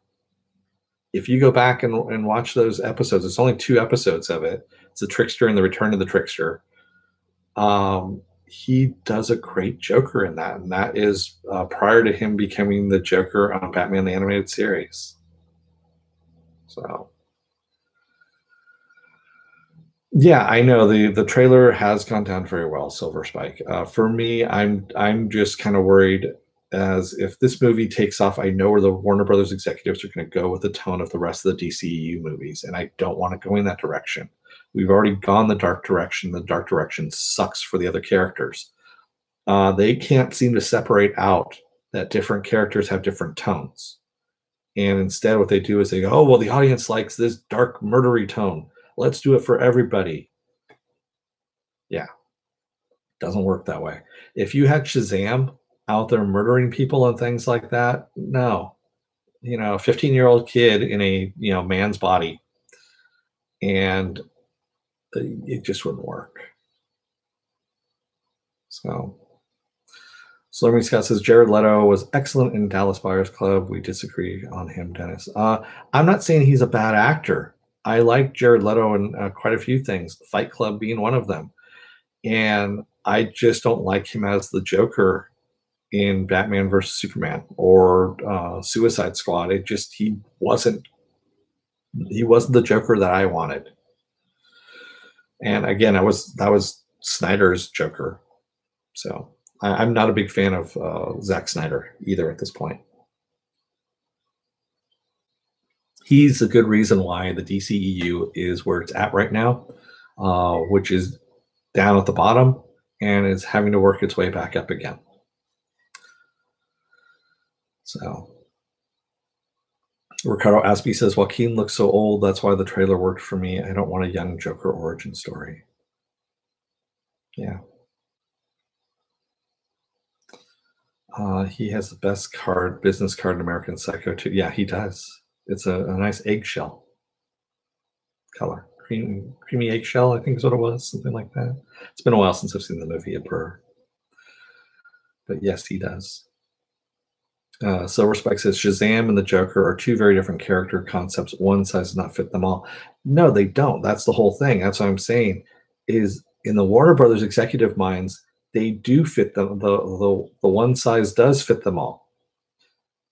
If you go back and watch those episodes, it's only 2 episodes of it. It's the Trickster and the Return of the Trickster. He does a great Joker in that, and that is prior to him becoming the Joker on Batman the Animated Series. So, yeah, I know the trailer has gone down very well, Silver Spike. For me, I'm just kind of worried as if this movie takes off. I know where the Warner Brothers executives are going to go with the tone of the rest of the DCEU movies, and I don't want to go in that direction. We've already gone the dark direction. The dark direction sucks for the other characters. They can't seem to separate out that different characters have different tones. And instead what they do is they go, oh, well, the audience likes this dark, murdery tone. Let's do it for everybody. Yeah. Doesn't work that way. If you had Shazam out there murdering people and things like that, no. A 15-year-old kid in a, man's body. And it just wouldn't work. So Slurmy Scott says Jared Leto was excellent in Dallas Buyers Club. We disagree on him, Dennis. I'm not saying he's a bad actor. I like Jared Leto in quite a few things, Fight Club being one of them. And I just don't like him as the Joker in Batman versus Superman or Suicide Squad. He wasn't the Joker that I wanted. And again, that was Snyder's Joker. So I'm not a big fan of Zack Snyder either at this point. He's a good reason why the DCEU is where it's at right now, which is down at the bottom and is having to work its way back up again. So Ricardo Aspie says, Joaquin looks so old. That's why the trailer worked for me. I don't want a young Joker origin story. Yeah. He has the best business card in American Psycho 2. Yeah, he does. It's a nice eggshell color. Creamy eggshell, I think is what it was. Something like that. It's been a while since I've seen the movie at Burr. But yes, he does. Silver Spike says Shazam and the Joker are 2 very different character concepts. One size does not fit them all. No, they don't. That's the whole thing. That's what I'm saying. Is in the Warner Brothers executive minds, they do fit them. The one size does fit them all.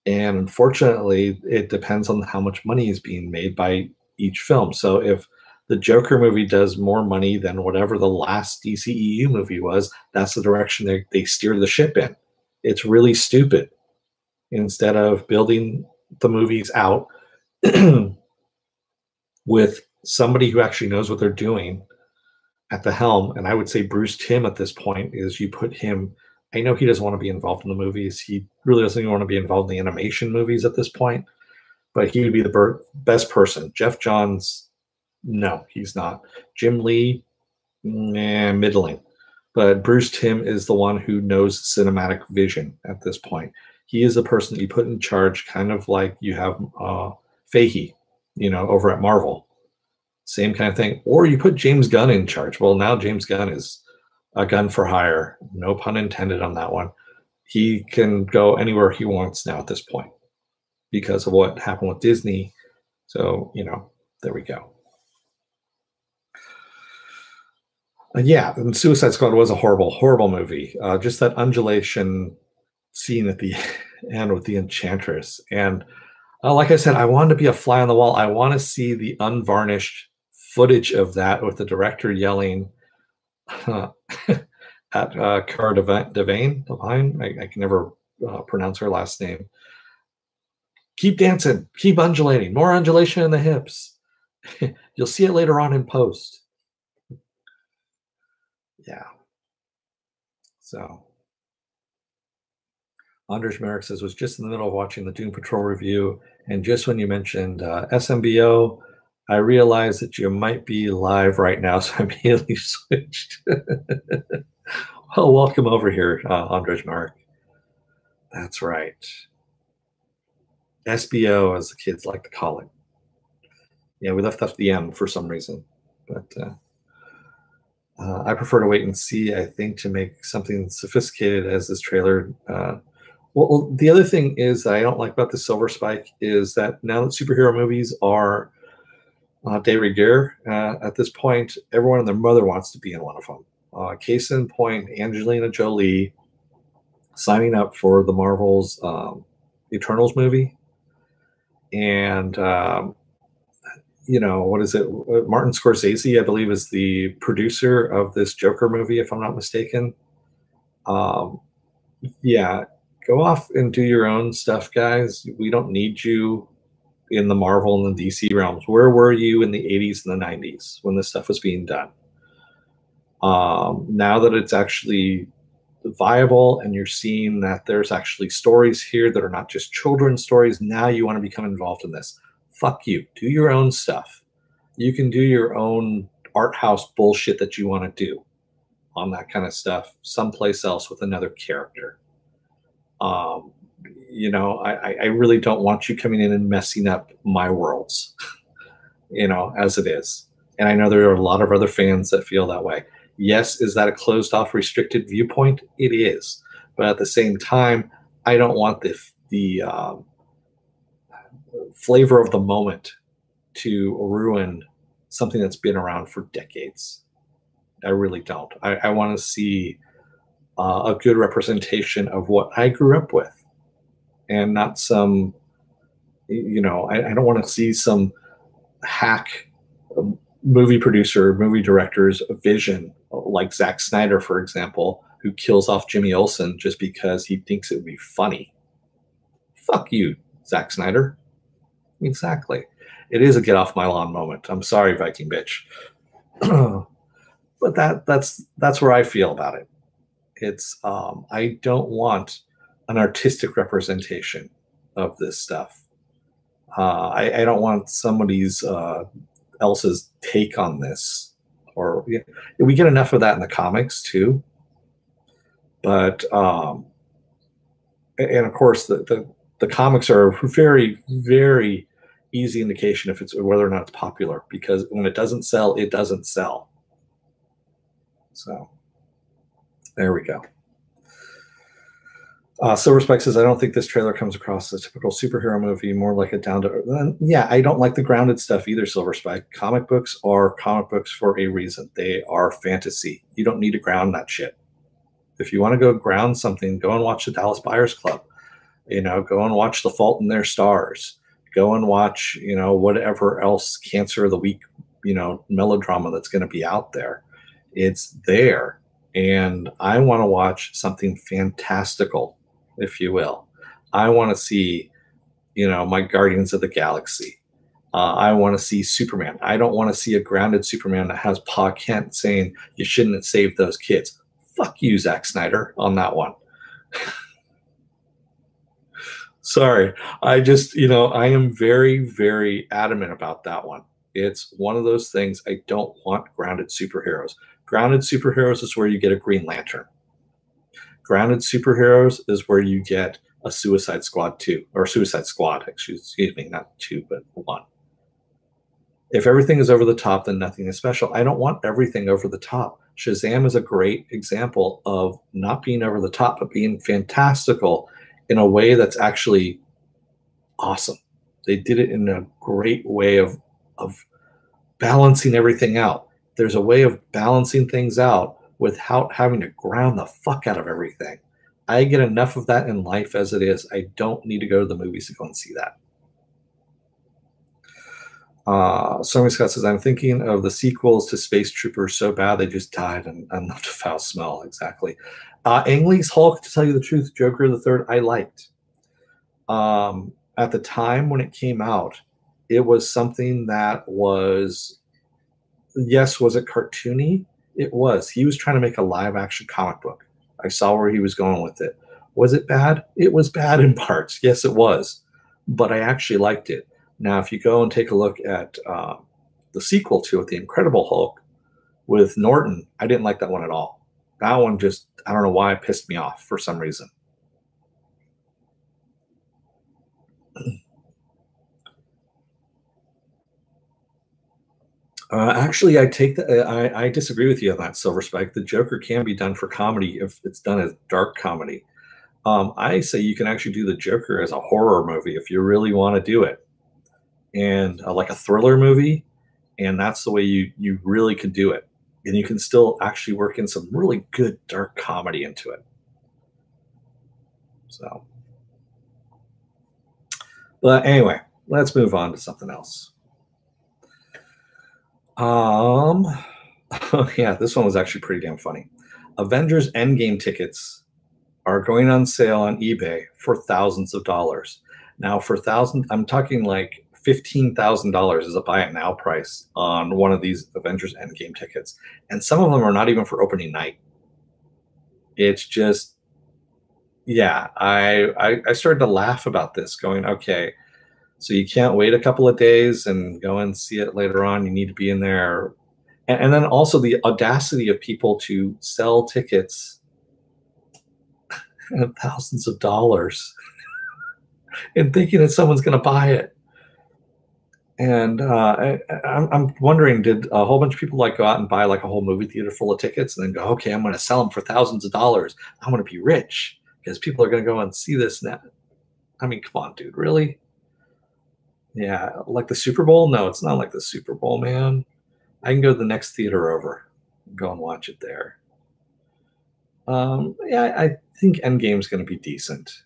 And unfortunately, it depends on how much money is being made by each film. So if the Joker movie does more money than whatever the last DCEU movie was, that's the direction they steer the ship in. It's really stupid. Instead of building the movies out with somebody who actually knows what they're doing at the helm, and I would say Bruce Timm at this point is you put him. I know he doesn't want to be involved in the movies. He really doesn't even want to be involved in the animation movies at this point, but he would be the best person. Jeff Johns, no, he's not. Jim Lee, middling. But Bruce Timm is the one who knows cinematic vision at this point. He is the person that you put in charge, kind of like you have Fahey, over at Marvel. Same kind of thing. Or you put James Gunn in charge. Well, now James Gunn is a gun for hire. No pun intended on that one. He can go anywhere he wants now at this point. because of what happened with Disney. So, there we go. Yeah, and Suicide Squad was a horrible, horrible movie. Just that undulation scene at the end with the Enchantress. And like I said, I wanted to be a fly on the wall. I want to see the unvarnished footage of that with the director yelling at Cara Delevingne. I can never pronounce her last name. Keep dancing, keep undulating, more undulation in the hips. You'll see it later on in post. Yeah. So Andres Merrick says, was just in the middle of watching the Doom Patrol review, and just when you mentioned SMBO, I realized that you might be live right now, so I immediately switched. Well, welcome over here, Andres Merrick. That's right. SBO, as the kids like to call it. Yeah, we left off the M for some reason, but I prefer to wait and see, I think, to make something sophisticated as this trailer. Well, the other thing is that I don't like about the Silver Spike is that now that superhero movies are de rigueur, at this point, everyone and their mother wants to be in one of them. Case in point, Angelina Jolie signing up for the Marvel's Eternals movie. And, what is it? Martin Scorsese, I believe, is the producer of this Joker movie, if I'm not mistaken. Yeah, go off and do your own stuff, guys. We don't need you in the Marvel and the DC realms. Where were you in the 80s and the 90s when this stuff was being done? Now that it's actually viable and you're seeing that there's actually stories here that are not just children's stories, now you want to become involved in this. Fuck you. Do your own stuff. You can do your own art house bullshit that you want to do on that kind of stuff someplace else with another character. I really don't want you coming in and messing up my worlds, as it is. And I know there are a lot of other fans that feel that way. Yes, is that a closed off, restricted viewpoint? It is. But at the same time, I don't want the flavor of the moment to ruin something that's been around for decades. I really don't. I want to see a good representation of what I grew up with, and not some, I don't want to see some hack movie producer, movie director's vision, like Zack Snyder, for example, who kills off Jimmy Olsen just because he thinks it would be funny. Fuck you, Zack Snyder. Exactly. It is a get off my lawn moment. I'm sorry, Viking bitch. But that's where I feel about it. It's I don't want an artistic representation of this stuff. I don't want somebody's else's take on this. Or we get enough of that in the comics too. But and of course the comics are a very, very easy indication if it's whether or not it's popular, because when it doesn't sell, it doesn't sell. So there we go. Silver Spike says, I don't think this trailer comes across as a typical superhero movie, more like a down to yeah, I don't like the grounded stuff either, Silver Spike. Comic books are comic books for a reason. They are fantasy. You don't need to ground that shit. If you want to go ground something, go and watch the Dallas Buyers Club. Go and watch The Fault in Their Stars. Go and watch, whatever else Cancer of the Week, melodrama that's going to be out there. It's there. And I want to watch something fantastical, if you will. I want to see, my Guardians of the Galaxy. I want to see Superman. I don't want to see a grounded Superman that has Pa Kent saying, you shouldn't have saved those kids. Fuck you, Zack Snyder, on that one. Sorry. I just, I am very, very adamant about that one. It's one of those things. I don't want grounded superheroes. Grounded superheroes is where you get a Green Lantern. Grounded superheroes is where you get a Suicide Squad 2, or Suicide Squad, excuse me, not 2, but 1. If everything is over the top, then nothing is special. I don't want everything over the top. Shazam is a great example of not being over the top, but being fantastical in a way that's actually awesome. They did it in a great way of balancing everything out. There's a way of balancing things out without having to ground the fuck out of everything. I get enough of that in life as it is. I don't need to go to the movies to go and see that. Stormy Scott says, I'm thinking of the sequels to Space Troopers so bad they just died and left a foul smell. Exactly. Ang Lee's Hulk, to tell you the truth, Joker the Third, I liked. At the time when it came out, it was something that was, yes, was it cartoony? It was. He was trying to make a live action comic book. I saw where he was going with it. Was it bad? It was bad in parts. Yes, it was. But I actually liked it. Now, if you go and take a look at the sequel to it, The Incredible Hulk, with Norton, I didn't like that one at all. That one just, I don't know why, it pissed me off for some reason. Actually, I disagree with you on that, Silver Spike. The Joker can be done for comedy if it's done as dark comedy. I say you can actually do the Joker as a horror movie if you really want to do it, and like a thriller movie, and that's the way you really could do it, and you can still actually work in some really good dark comedy into it. So, but anyway, let's move on to something else. Yeah, this one was actually pretty damn funny. Avengers Endgame tickets are going on sale on eBay for thousands of dollars. Now, I'm talking like $15,000 is a buy it now price on one of these Avengers Endgame tickets, and some of them are not even for opening night. It's just, yeah. I started to laugh about this, going, okay, so you can't wait a couple of days and go and see it later on. You need to be in there. And then also the audacity of people to sell tickets at thousands of dollars and thinking that someone's going to buy it. And I'm wondering, did a whole bunch of people like go out and buy like a whole movie theater full of tickets and then go, okay, I'm going to sell them for thousands of dollars. I'm going to be rich because people are going to go and see this now. I mean, come on, dude, really? Yeah, like the Super Bowl? No, it's not like the Super Bowl, man. I can go to the next theater over and go and watch it there. Yeah, I think Endgame's going to be decent.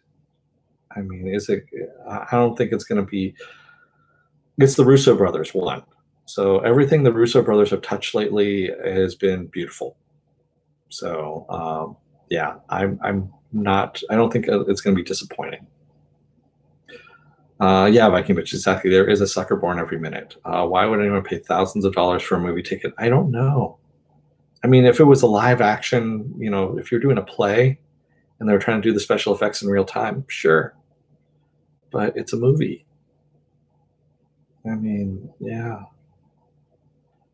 I mean, is it? I don't think it's going to be. It's the Russo brothers, one. So everything the Russo brothers have touched lately has been beautiful. So yeah, I'm not. I don't think it's going to be disappointing. Yeah, Viking bitch, exactly. There is a sucker born every minute. Why would anyone pay thousands of dollars for a movie ticket? I don't know. I mean, if it was a live action, if you're doing a play and they're trying to do the special effects in real time, sure. But it's a movie. I mean, yeah.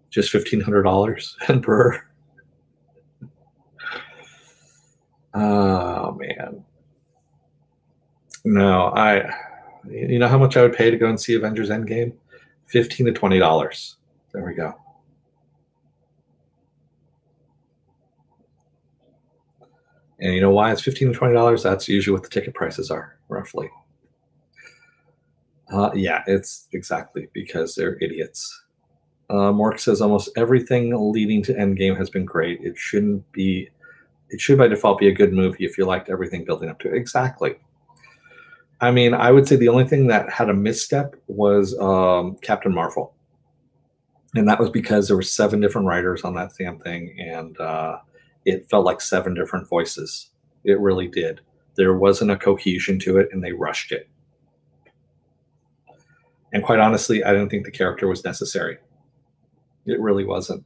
Just $1,500 per. Oh, man. No, you know how much I would pay to go and see Avengers Endgame? $15 to $20. There we go. And you know why it's $15 to $20? That's usually what the ticket prices are, roughly. Yeah, it's exactly because they're idiots. Mork says almost everything leading to Endgame has been great. It should by default be a good movie if you liked everything building up to it. Exactly. I mean, I would say the only thing that had a misstep was Captain Marvel. And that was because there were 7 different writers on that damn thing, and it felt like 7 different voices. It really did. There wasn't a cohesion to it, and they rushed it. And quite honestly, I didn't think the character was necessary. It really wasn't.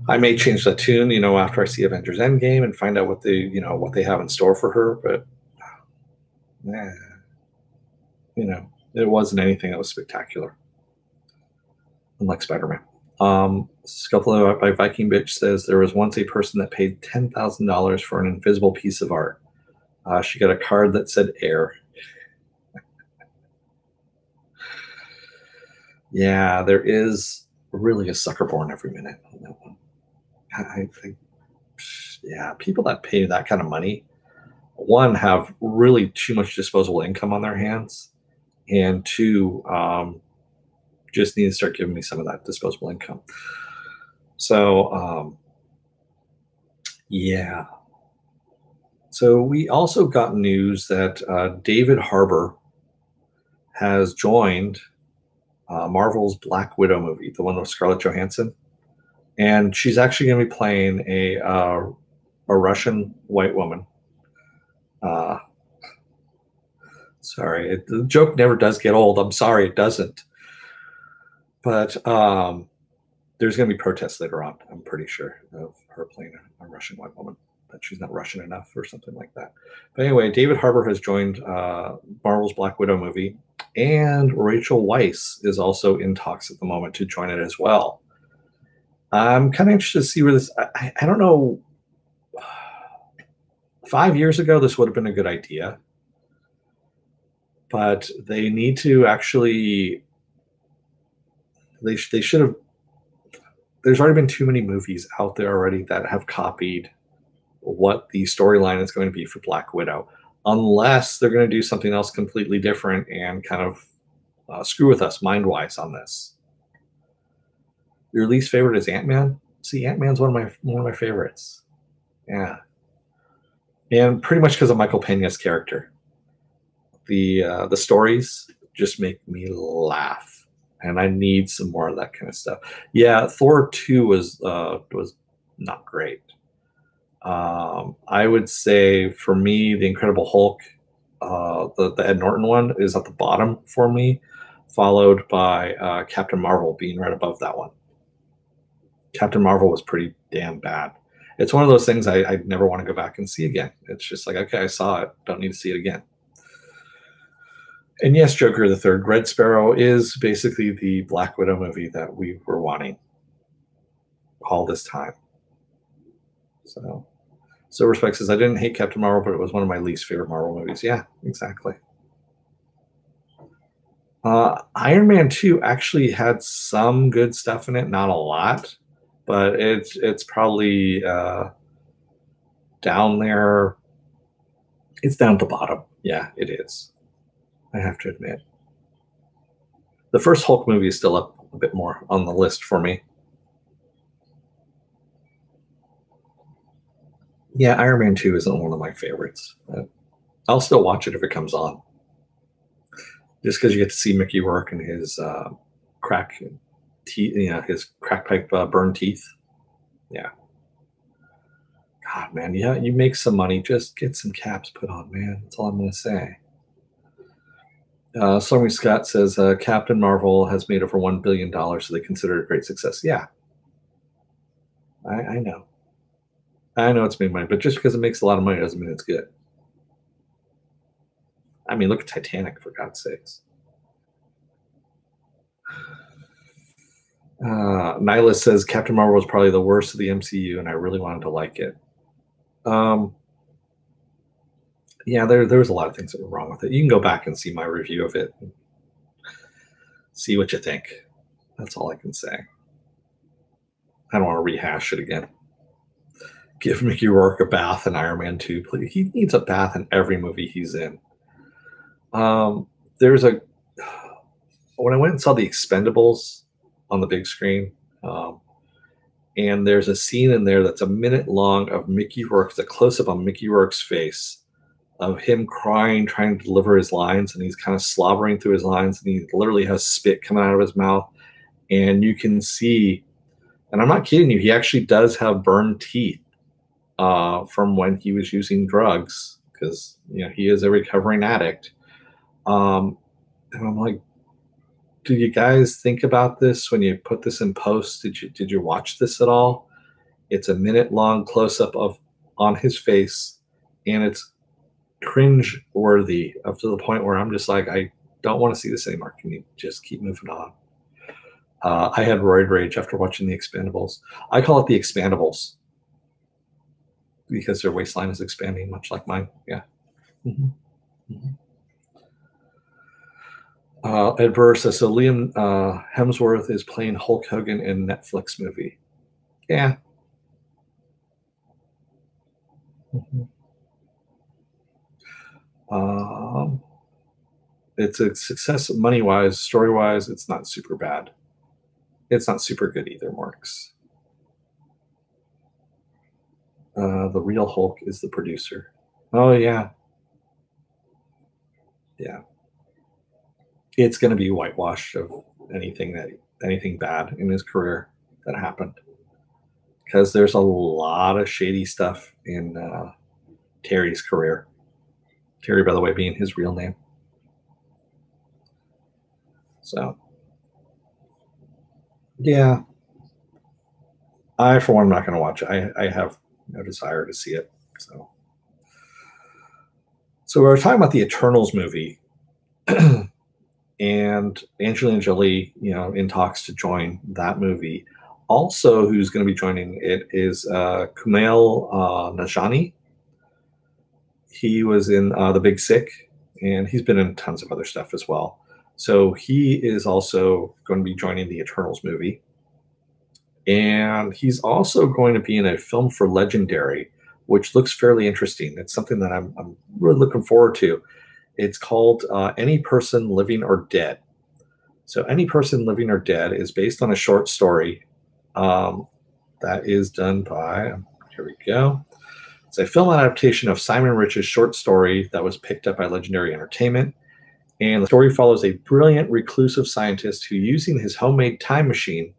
I may change the tune, after I see Avengers Endgame and find out what they have in store for her, but it wasn't anything that was spectacular. Unlike Spider-Man. Scuffle by Viking Bitch says there was once a person that paid $10,000 for an invisible piece of art. She got a card that said air. Yeah, there is really a sucker born every minute on that one. I think, yeah, people that pay that kind of money, one, have really too much disposable income on their hands, and two, just need to start giving me some of that disposable income. So, yeah. So we also got news that David Harbour has joined Marvel's Black Widow movie, the one with Scarlett Johansson, and she's actually going to be playing a Russian white woman. Sorry, the joke never does get old. I'm sorry, it doesn't. But there's going to be protests later on, I'm pretty sure, of her playing a Russian white woman, that she's not Russian enough or something like that. But anyway, David Harbour has joined Marvel's Black Widow movie, and Rachel Weisz is also in talks at the moment to join it as well. I'm kind of interested to see where this, I don't know, 5 years ago, this would have been a good idea. But they need to actually, they should have, there's already been too many movies out there already that have copied what the storyline is going to be for Black Widow, unless they're going to do something else completely different and kind of screw with us mind-wise on this. Your least favorite is Ant-Man? See, Ant-Man's one of my favorites. Yeah. And pretty much because of Michael Peña's character. The stories just make me laugh, and I need some more of that kind of stuff. Yeah, Thor 2 was not great. I would say for me, the Incredible Hulk, the Ed Norton one, is at the bottom for me, followed by Captain Marvel being right above that one. Captain Marvel was pretty damn bad. It's one of those things I never want to go back and see again. It's just like, okay, I saw it, don't need to see it again. And yes, Joker the Third, Red Sparrow is basically the Black Widow movie that we were wanting all this time. So Silver Spike says, I didn't hate Captain Marvel, but it was one of my least favorite Marvel movies. Yeah, exactly. Iron Man 2 actually had some good stuff in it, not a lot, but it's probably down there. It's down at the bottom. Yeah, it is. I have to admit. The first Hulk movie is still up a bit more on the list for me. Yeah, Iron Man 2 isn't one of my favorites. I'll still watch it if it comes on. Just because you get to see Mickey Rourke and his crack teeth, his crack pipe burned teeth. Yeah. God, man, yeah, you make some money. Just get some caps put on, man. That's all I'm going to say. Stormy Scott says Captain Marvel has made over $1 billion, so they consider it a great success. Yeah. I know. I know it's made money, but just because it makes a lot of money doesn't mean it's good. I mean, look at Titanic, for God's sakes. Nihilus says Captain Marvel was probably the worst of the MCU, and I really wanted to like it. Yeah, there was a lot of things that were wrong with it. You can go back and see my review of it. See what you think. That's all I can say. I don't want to rehash it again. Give Mickey Rourke a bath in Iron Man 2, please. He needs a bath in every movie he's in. When I went and saw The Expendables on the big screen, and there's a scene in there that's a minute long of Mickey Rourke, it's a close-up on Mickey Rourke's face, of him crying, trying to deliver his lines, and he's kind of slobbering through his lines, and he literally has spit coming out of his mouth, and you can see, and I'm not kidding you, he actually does have burned teeth from when he was using drugs, because he is a recovering addict. And I'm like, do you guys think about this when you put this in post? Did you watch this at all? It's a minute long close up on his face, and it's cringe worthy up to the point where I'm just like, I don't want to see this anymore. Can you just keep moving on? I had roid rage after watching The Expendables. I call it The Expandables because their waistline is expanding, much like mine. Yeah. Mm-hmm. Mm-hmm. Adverse says, so Liam Hemsworth is playing Hulk Hogan in Netflix movie. Yeah. Mm-hmm. It's a success money-wise, story-wise. It's not super bad. It's not super good either, Marks. The Real Hulk is the producer. Oh, yeah. Yeah. It's going to be whitewashed of anything bad in his career that happened. Because there's a lot of shady stuff in Terry's career. Terry, by the way, being his real name. So, yeah. I, for one, am not going to watch it. I have no desire to see it. So we were talking about the Eternals movie, and Angelina Jolie, in talks to join that movie. Also, who's going to be joining it is Kumail Nanjiani. He was in The Big Sick, and he's been in tons of other stuff as well. So he is also going to be joining the Eternals movie. And he's also going to be in a film for Legendary, which looks fairly interesting. It's something that I'm really looking forward to. It's called Any Person Living or Dead. So Any Person Living or Dead is based on a short story that is done by, here we go. It's a film adaptation of Simon Rich's short story that was picked up by Legendary Entertainment. And the story follows a brilliant reclusive scientist who, using his homemade time machine,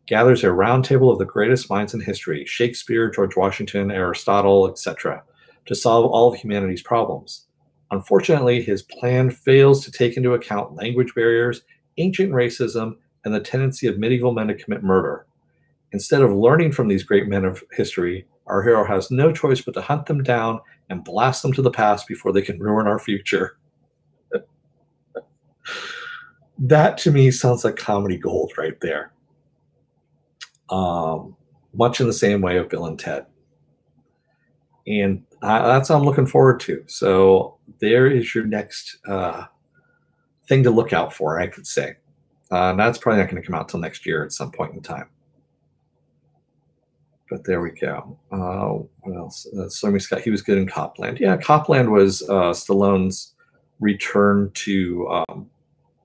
gathers a roundtable of the greatest minds in history, Shakespeare, George Washington, Aristotle, etc., to solve all of humanity's problems. Unfortunately, his plan fails to take into account language barriers, ancient racism, and the tendency of medieval men to commit murder. Instead of learning from these great men of history, our hero has no choice but to hunt them down and blast them to the past before they can ruin our future. That, to me, sounds like comedy gold right there. Much in the same way of Bill and Ted. And that's what I'm looking forward to. So there is your next thing to look out for, I could say. And that's probably not going to come out till next year at some point in time. But there we go. What else? Stormy Scott, he was good in Copland. Yeah, Copland was Stallone's return to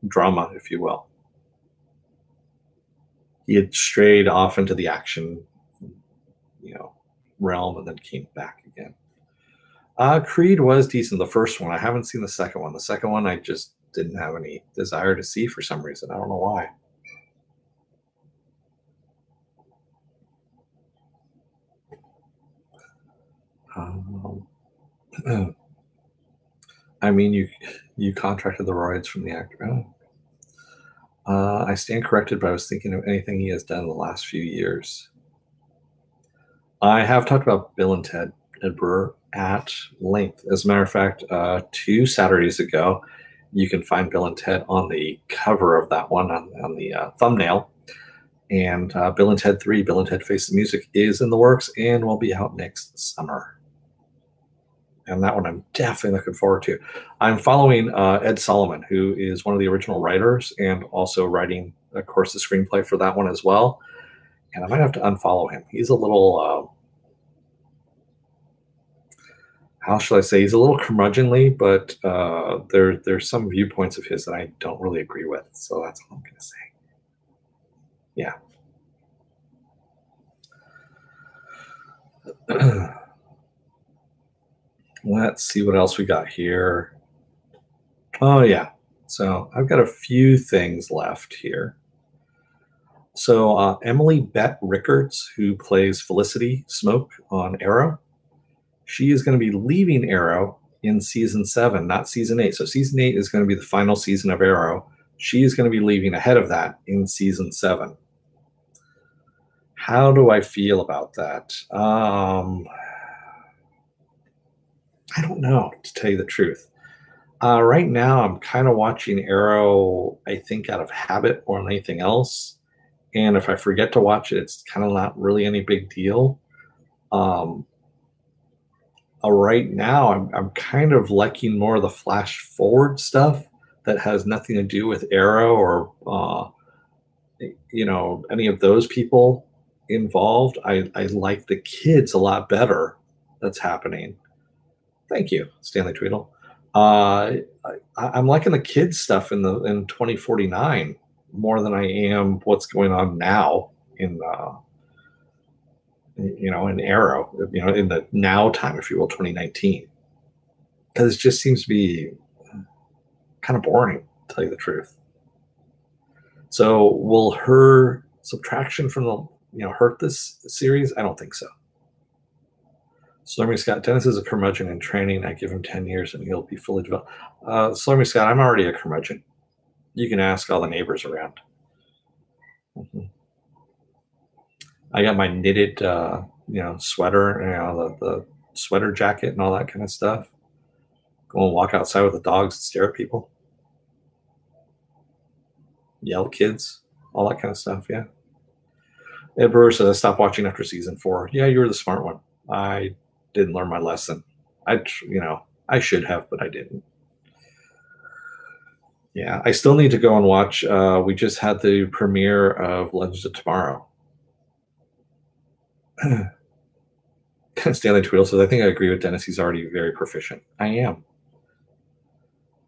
drama, if you will. He had strayed off into the action, realm and then came back again. Creed was decent, the first one. I haven't seen the second one. The second one I just didn't have any desire to see for some reason. I don't know why. I mean, you contracted the roids from the actor. I stand corrected, but I was thinking of anything he has done in the last few years. I have talked about Bill and Ted Brewer at length. As a matter of fact, 2 Saturdays ago, you can find Bill and Ted on the cover of that one on the thumbnail. And Bill and Ted 3, Bill and Ted Face the Music, is in the works and will be out next summer. And that one I'm definitely looking forward to. I'm following Ed Solomon, who is one of the original writers and also writing, of course, the screenplay for that one as well. And I might have to unfollow him. He's a little, how shall I say? He's a little curmudgeonly, but there's some viewpoints of his that I don't really agree with. So that's all I'm going to say. Yeah. Let's see what else we got here. Oh, yeah. So I've got a few things left here. So Emily Bett Rickards, who plays Felicity Smoke on Arrow, she is going to be leaving Arrow in season 7, not season 8. So season 8 is going to be the final season of Arrow. She is going to be leaving ahead of that in season 7. How do I feel about that? I don't know, to tell you the truth. Right now, I'm kind of watching Arrow, I think, out of habit more than anything else. And if I forget to watch it, it's kind of not really any big deal. Right now, I'm kind of liking more of the flash forward stuff that has nothing to do with Arrow or, any of those people involved. I like the kids a lot better that's happening. Thank you, Stanley Tweedle. I'm liking the kids stuff in 2049 more than I am what's going on now in in Arrow, in the now time, if you will, 2019, because it just seems to be kind of boring, to tell you the truth. So will her subtraction from the hurt this series? I don't think so. Slurmy Scott, Dennis is a curmudgeon in training. I give him 10 years and he'll be fully developed. Slurmy Scott, I'm already a curmudgeon. You can ask all the neighbors around. Mm-hmm. I got my knitted, sweater, the sweater jacket and all that kind of stuff. Go and walk outside with the dogs and stare at people. Yell at kids, all that kind of stuff, yeah. Ed Brewer says, I stopped watching after season 4. Yeah, you were the smart one. I didn't learn my lesson. I should have, but I didn't. Yeah, I still need to go and watch. We just had the premiere of Legends of Tomorrow. Stanley Tweedle says, I think I agree with Dennis. He's already very proficient. I am.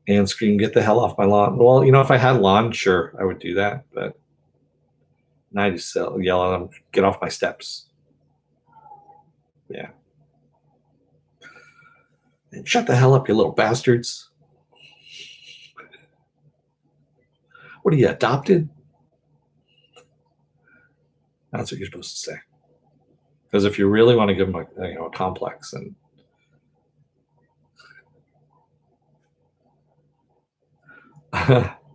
And Scream, get the hell off my lawn. Well, if I had lawn, sure, I would do that. But now I just yell at them, get off my steps. Yeah. And shut the hell up, you little bastards. What are you, adopted? That's what you're supposed to say. Because if you really want to give them a complex, and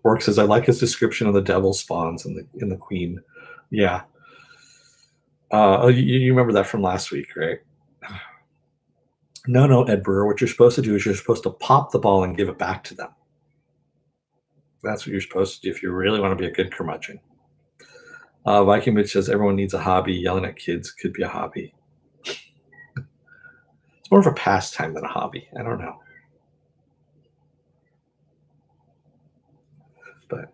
Work says, I like his description of the devil spawns in the Queen. Yeah. You remember that from last week, right? No, Ed Brewer. What you're supposed to do is you're supposed to pop the ball and give it back to them. That's what you're supposed to do if you really want to be a good curmudgeon. Viking Bitch says, everyone needs a hobby. Yelling at kids could be a hobby. It's more of a pastime than a hobby. I don't know. But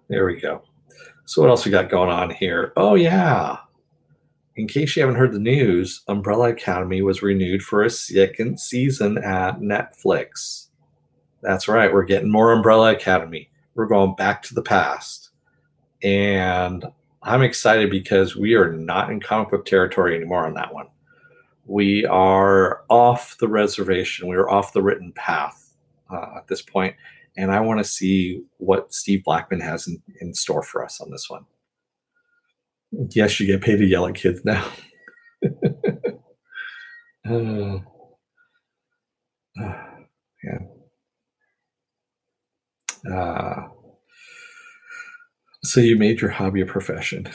there we go. So what else we got going on here? Oh, yeah. In case you haven't heard the news, Umbrella Academy was renewed for a second season at Netflix. That's right. We're getting more Umbrella Academy. We're going back to the past. And I'm excited because we are not in comic book territory anymore on that one. We are off the reservation. We are off the written path at this point. And I want to see what Steve Blackman has in store for us on this one. Yes, you get paid to yell at kids now. Yeah. So you made your hobby a profession.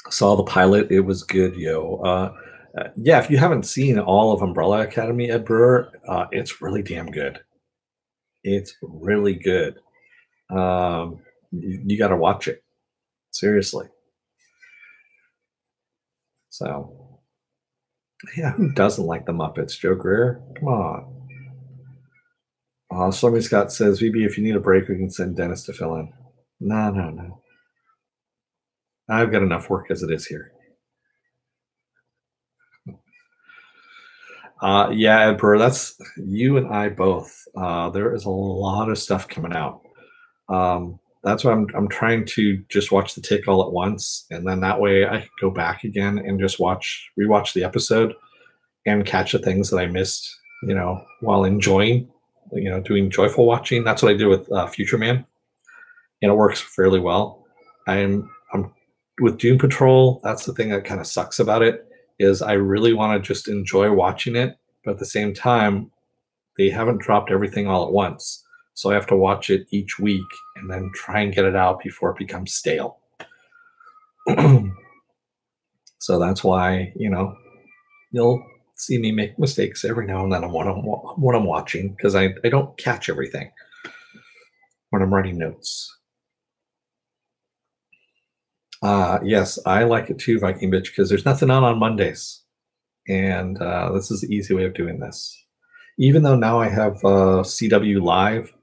Saw the pilot. It was good, yo. Yeah, if you haven't seen all of Umbrella Academy, Ed Brewer, it's really damn good. It's really good. You got to watch it. Seriously. So, yeah, who doesn't like the Muppets? Joe Greer? Come on. Slummy Scott says, VB, if you need a break, we can send Dennis to fill in. No. I've got enough work as it is here. Yeah, Ed Brewer, that's you and I both. There is a lot of stuff coming out. That's why I'm trying to just watch The Tick all at once, and then that way I can go back again and just rewatch the episode and catch the things that I missed, while enjoying, doing joyful watching. That's what I do with Future Man, and it works fairly well. I'm with Doom Patrol. That's the thing that kind of sucks about it, is I really want to just enjoy watching it, but at the same time, they haven't dropped everything all at once. So I have to watch it each week and then try and get it out before it becomes stale. So that's why, you'll see me make mistakes every now and then on what I'm watching, because I don't catch everything when I'm writing notes. Yes, I like it too, Viking Bitch, because there's nothing on Mondays. And this is the easy way of doing this. Even though now I have CW Live,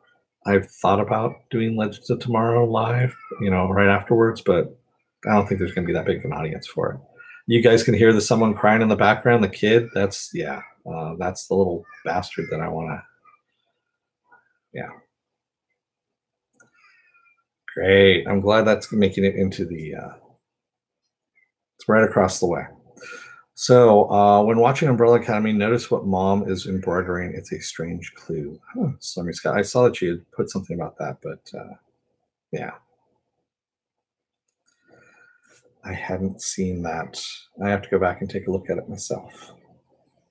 I've thought about doing Legends of Tomorrow live, right afterwards, but I don't think there's going to be that big of an audience for it. You guys can hear someone crying in the background. The kid, that's the little bastard that I want to. Yeah. Great. I'm glad that's making it into the. It's right across the way. So when watching Umbrella Academy, notice what mom is embroidering. It's a strange clue. Huh. Slummy Scott, I saw that you had put something about that, but yeah. I hadn't seen that. I have to go back and take a look at it myself.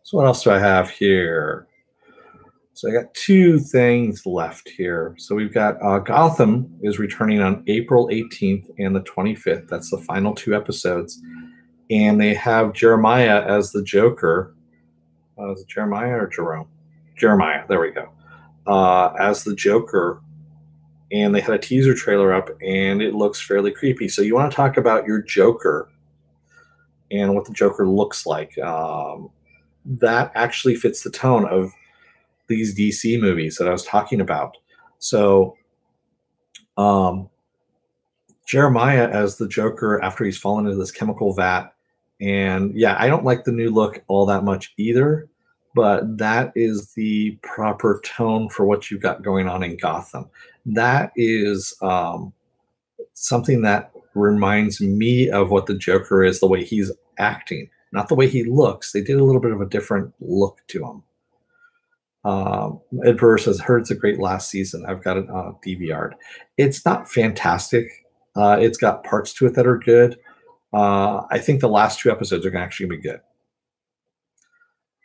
So what else do I have here? So I got two things left here. So we've got Gotham is returning on April 18th and the 25th. That's the final 2 episodes. And they have Jeremiah as the Joker. Is it Jeremiah or Jerome? Jeremiah, there we go. As the Joker. And they had a teaser trailer up, and it looks fairly creepy. So you want to talk about your Joker and what the Joker looks like. That actually fits the tone of these DC movies that I was talking about. So Jeremiah as the Joker after he's fallen into this chemical vat. And yeah, I don't like the new look all that much either, but that is the proper tone for what you've got going on in Gotham. That is something that reminds me of what the Joker is, the way he's acting, not the way he looks. They did a little bit of a different look to him. Ed Burr says, heard it's a great last season. I've got it DVR'd. It's not fantastic. It's got parts to it that are good. I think the last 2 episodes are actually going to be good.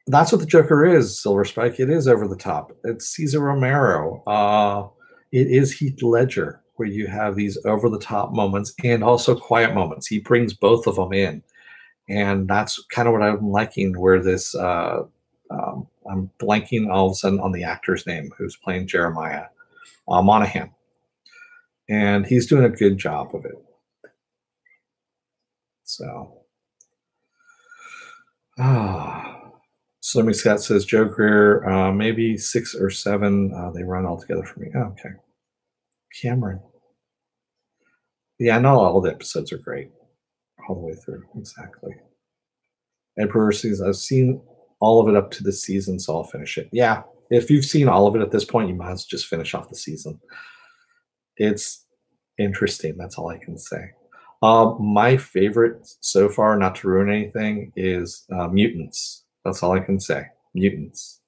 That's what the Joker is, Silver Spike. It is over the top. It's Cesar Romero. It is Heath Ledger, where you have these over-the-top moments and also quiet moments. He brings both of them in. And that's kind of what I'm liking, where this I'm blanking all of a sudden on the actor's name who's playing Jeremiah, Monahan. And he's doing a good job of it. So, Slimmy Scott says, Joe Greer, maybe 6 or 7. They run all together for me. Oh, okay. Cameron. Yeah, I know all the episodes are great. All the way through. Exactly. Ed Brewer says, I've seen all of it up to this season, so I'll finish it. Yeah, if you've seen all of it at this point, you might as well just finish off the season. It's interesting. That's all I can say. My favorite so far, not to ruin anything, is Mutants. That's all I can say. Mutants.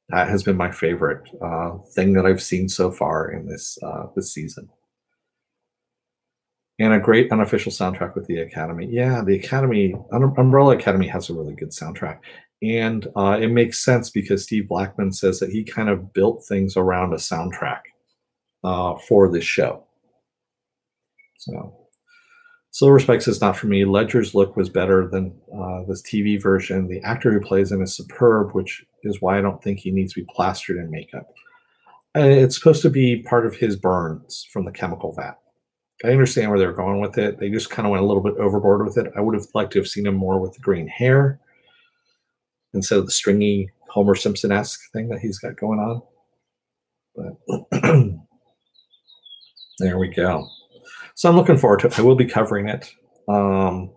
That has been my favorite thing that I've seen so far in this season. And a great unofficial soundtrack with the Academy. Yeah, the Academy, Umbrella Academy has a really good soundtrack. And it makes sense because Steve Blackman says that he kind of built things around a soundtrack for this show. So, Silver Spike says, not for me. Ledger's look was better than this TV version. The actor who plays him is superb, which is why I don't think he needs to be plastered in makeup. It's supposed to be part of his burns from the chemical vat. I understand where they're going with it. They just kind of went a little bit overboard with it. I would have liked to have seen him more with the green hair instead of the stringy Homer Simpson-esque thing that he's got going on. But there we go. So I'm looking forward to it. I will be covering it. And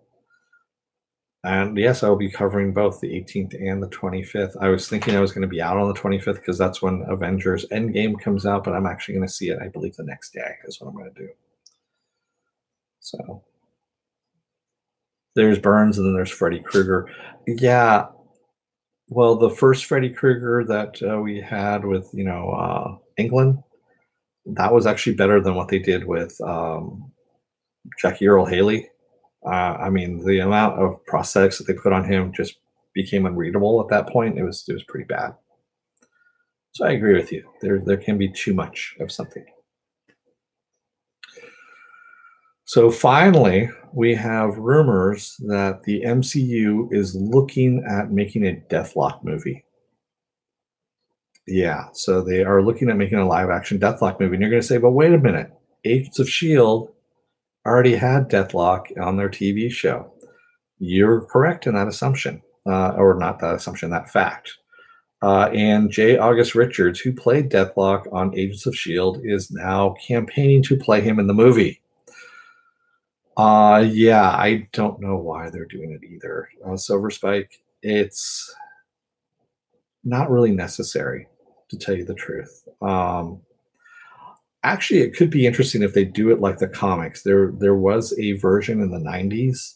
yes, I will be covering both the 18th and the 25th. I was thinking I was going to be out on the 25th because that's when Avengers Endgame comes out, but I'm actually going to see it, I believe, the next day is what I'm going to do. So there's Burns and then there's Freddy Krueger. Yeah. Well, the first Freddy Krueger that we had with, England, that was actually better than what they did with Jackie Earl Haley. I mean, the amount of prosthetics that they put on him just became unreadable at that point. It was pretty bad. So I agree with you. There can be too much of something. So finally, we have rumors that the MCU is looking at making a Deathlock movie. Yeah, so they are looking at making a live-action Deathlock movie. And you're going to say, but wait a minute. Agents of S.H.I.E.L.D. already had Deathlock on their TV show. You're correct in that assumption. Or not that assumption, that fact. And J. August Richards, who played Deathlock on Agents of S.H.I.E.L.D., is now campaigning to play him in the movie. Yeah, I don't know why they're doing it either. Silver Spike, it's not really necessary, to tell you the truth. Actually, it could be interesting if they do it like the comics. There was a version in the 90s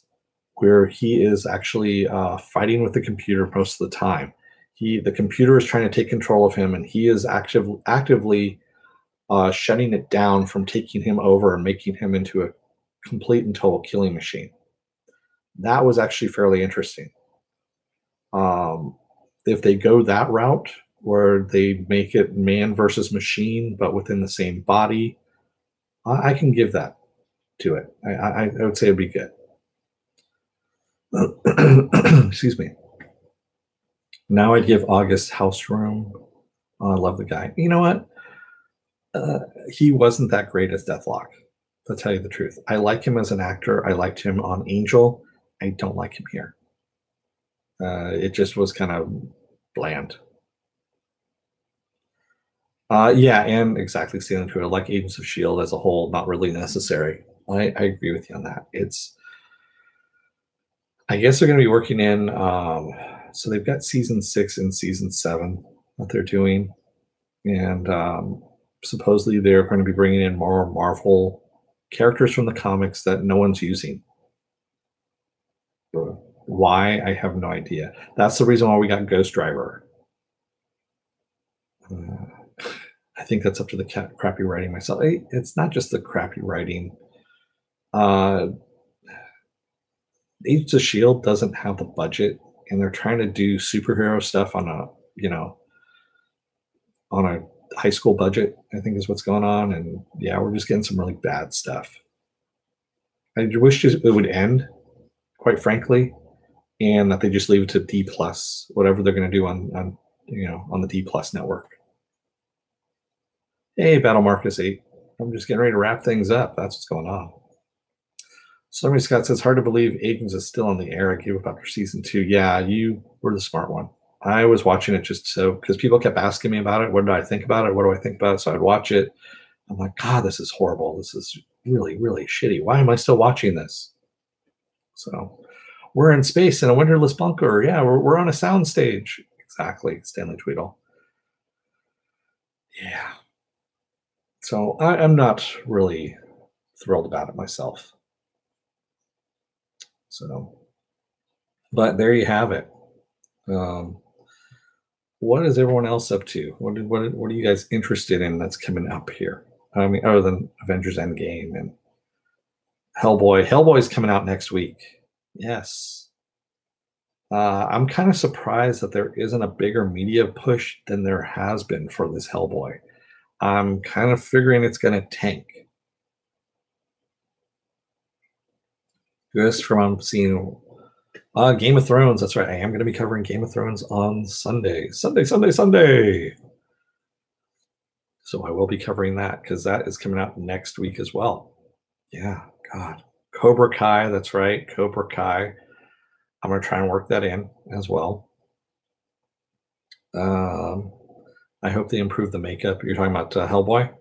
where he is actually fighting with the computer most of the time. The computer is trying to take control of him, and he is actively shutting it down from taking him over and making him into a complete and total killing machine. That was actually fairly interesting. If they go that route, where they make it man versus machine, but within the same body, I can give that to it. I would say it'd be good. Excuse me. Now I'd give August House Room. Oh, I love the guy. You know what? He wasn't that great as Deathlock, to tell you the truth. I like him as an actor. I liked him on Angel. I don't like him here. It just was kind of bland. Yeah, and exactly, Stanley Twitter, like Agents of S.H.I.E.L.D. as a whole, not really necessary. I agree with you on that. I guess they're going to be working in, so they've got season 6 and season 7 that they're doing. And supposedly they're going to be bringing in more Marvel characters from the comics that no one's using. Why? I have no idea. That's the reason why we got Ghost Driver. I think that's up to the crappy writing myself. It's not just the crappy writing. Agents of S.H.I.E.L.D. doesn't have the budget, and they're trying to do superhero stuff on a high school budget, I think is what's going on. And yeah, we're just getting some really bad stuff. I wish it would end, quite frankly, and that they just leave it to D plus, whatever they're going to do on the D plus network. Hey, Battle Marcus 8. I'm just getting ready to wrap things up. That's what's going on. Somebody Scott says, hard to believe Agents is still on the air. I gave up after season 2. Yeah, you were the smart one. I was watching it just so, because people kept asking me about it. What did I think about it? What do I think about it? So I'd watch it. I'm like, God, this is horrible. This is really, really shitty. Why am I still watching this? So we're in space in a windowless bunker. Yeah, we're on a sound stage. Exactly, Stanley Tweedle. Yeah. So I'm not really thrilled about it myself. So, but there you have it. What is everyone else up to? What are you guys interested in that's coming up here? I mean, other than Avengers Endgame and Hellboy. Hellboy's coming out next week. Yes. I'm kind of surprised that there isn't a bigger media push than there has been for this Hellboy. I'm kind of figuring it's going to tank. Just from seeing Game of Thrones. That's right. I am going to be covering Game of Thrones on Sunday. Sunday. So I will be covering that because that is coming out next week as well. Yeah, God. Cobra Kai. That's right. Cobra Kai. I'm going to try and work that in as well. I hope they improve the makeup. You're talking about Hellboy?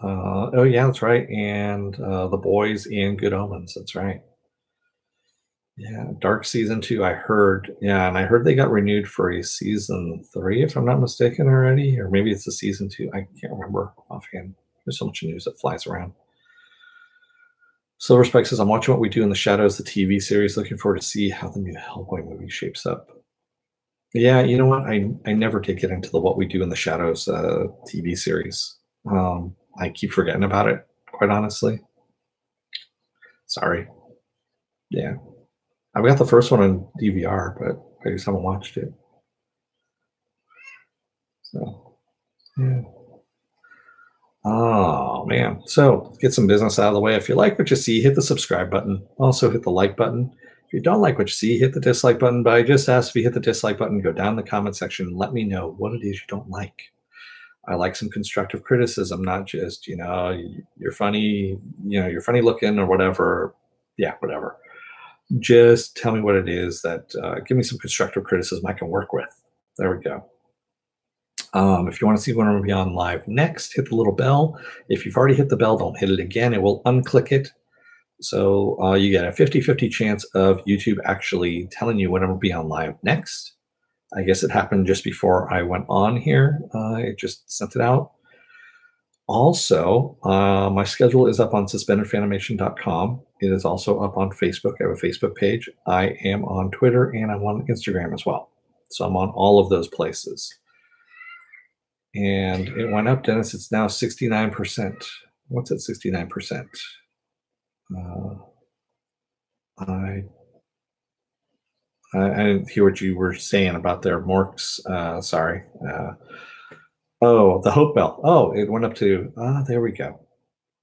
Oh, yeah, that's right. And The Boys and Good Omens. That's right. Yeah, Dark season 2, I heard. Yeah, and I heard they got renewed for a season 3, if I'm not mistaken already. Or maybe it's a season 2. I can't remember offhand. There's so much news that flies around. Silver Spike says, I'm watching What We Do in the Shadows, the TV series. Looking forward to see how the new Hellboy movie shapes up. Yeah, you know what? I never did get into the What We Do in the Shadows TV series. I keep forgetting about it, quite honestly. Sorry. Yeah. I've got the first one on DVR, but I just haven't watched it. So, yeah. Oh, man. So, get some business out of the way. If you like what you see, hit the subscribe button. Also, hit the like button. If you don't like what you see, hit the dislike button. But I just asked if you hit the dislike button, go down in the comment section and let me know what it is you don't like. I like some constructive criticism, not just, you're funny, you're funny looking or whatever. Yeah, whatever. Just tell me what it is that, give me some constructive criticism I can work with. There we go. If you want to see when I'm going to be on live next, hit the little bell. If you've already hit the bell, don't hit it again. It will unclick it. So you get a 50-50 chance of YouTube actually telling you when I'm going to be on live next. I guess it happened just before I went on here. I just sent it out. Also, my schedule is up on suspendedfanimation.com. It is also up on Facebook. I have a Facebook page. I am on Twitter, and I'm on Instagram as well. So I'm on all of those places. And it went up, Dennis. It's now 69%. What's at 69%? I didn't hear what you were saying about their Morks. Sorry. Oh, the Hope Bell. Oh, it went up to, there we go.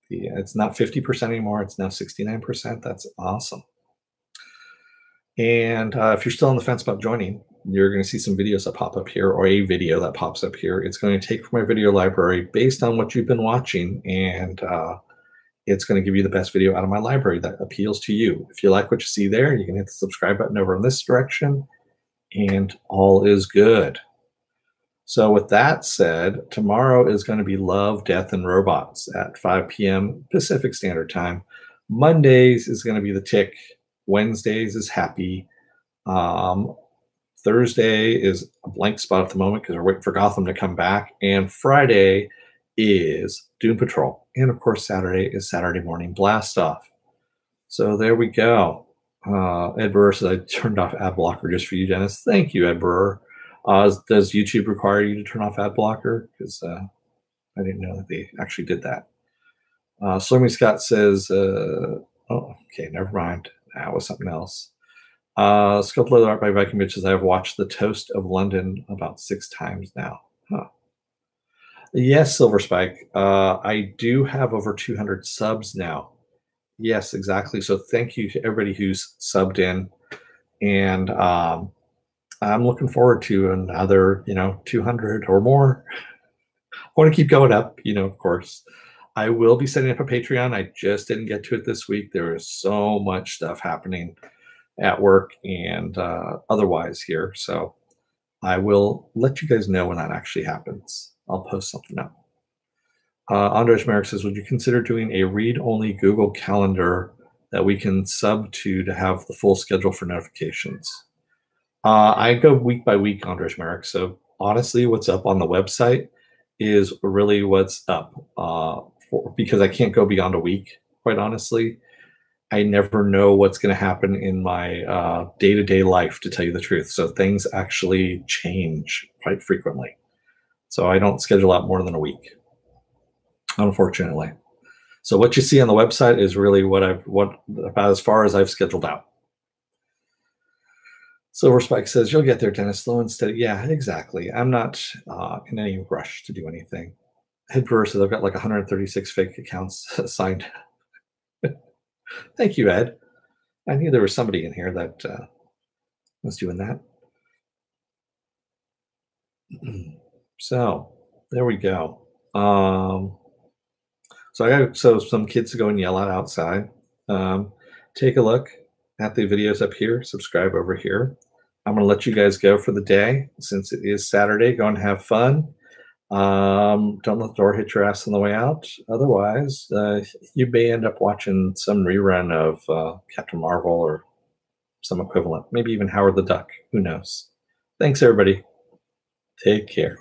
It's not 50% anymore. It's now 69%. That's awesome. And if you're still on the fence about joining, you're going to see some videos that pop up here, or a video that pops up here. It's going to take from my video library based on what you've been watching, and it's going to give you the best video out of my library that appeals to you. If you like what you see there, you can hit the subscribe button over in this direction, and all is good. So with that said, tomorrow is going to be Love, Death, and Robots at 5 p.m. Pacific Standard Time. Mondays is going to be The Tick. Wednesdays is Happy. Thursday is a blank spot at the moment because we're waiting for Gotham to come back. And Friday is Doom Patrol. And of course, Saturday is Saturday Morning Blast Off. So there we go. Ed Brewer says, I turned off ad blocker just for you, Dennis. Thank you, Ed Brewer. Does YouTube require you to turn off ad blocker? Because I didn't know that they actually did that. Slurmy Scott says, oh, okay, never mind. That was something else. Sculpt Leather Art by Viking Bitches. I have watched The Toast of London about 6 times now. Huh. Yes, Silver Spike. I do have over 200 subs now. Yes, exactly. So thank you to everybody who's subbed in. And I'm looking forward to another, 200 or more. I want to keep going up, of course. I will be setting up a Patreon. I just didn't get to it this week. There is so much stuff happening at work and otherwise here. So I will let you guys know when that actually happens. I'll post something up. Andres Merrick says, would you consider doing a read-only Google Calendar that we can sub to have the full schedule for notifications? I go week by week, Andres Merrick. So honestly, what's up on the website is really what's up because I can't go beyond a week, quite honestly. I never know what's going to happen in my day-to-day life, to tell you the truth. So things actually change quite frequently. So I don't schedule out more than a week, unfortunately. So what you see on the website is really about as far as I've scheduled out. Silver Spike says, you'll get there, Dennis. Slow and steady. Yeah, exactly. I'm not in any rush to do anything. Head Brewer says, I've got like 136 fake accounts signed. Thank you, Ed. I knew there was somebody in here that was doing that. So there we go. So some kids to go and yell at outside. Take a look at the videos up here. Subscribe over here. I'm going to let you guys go for the day since it is Saturday. Go and have fun. Don't let the door hit your ass on the way out. Otherwise, you may end up watching some rerun of Captain Marvel or some equivalent. Maybe even Howard the Duck. Who knows? Thanks, everybody. Take care.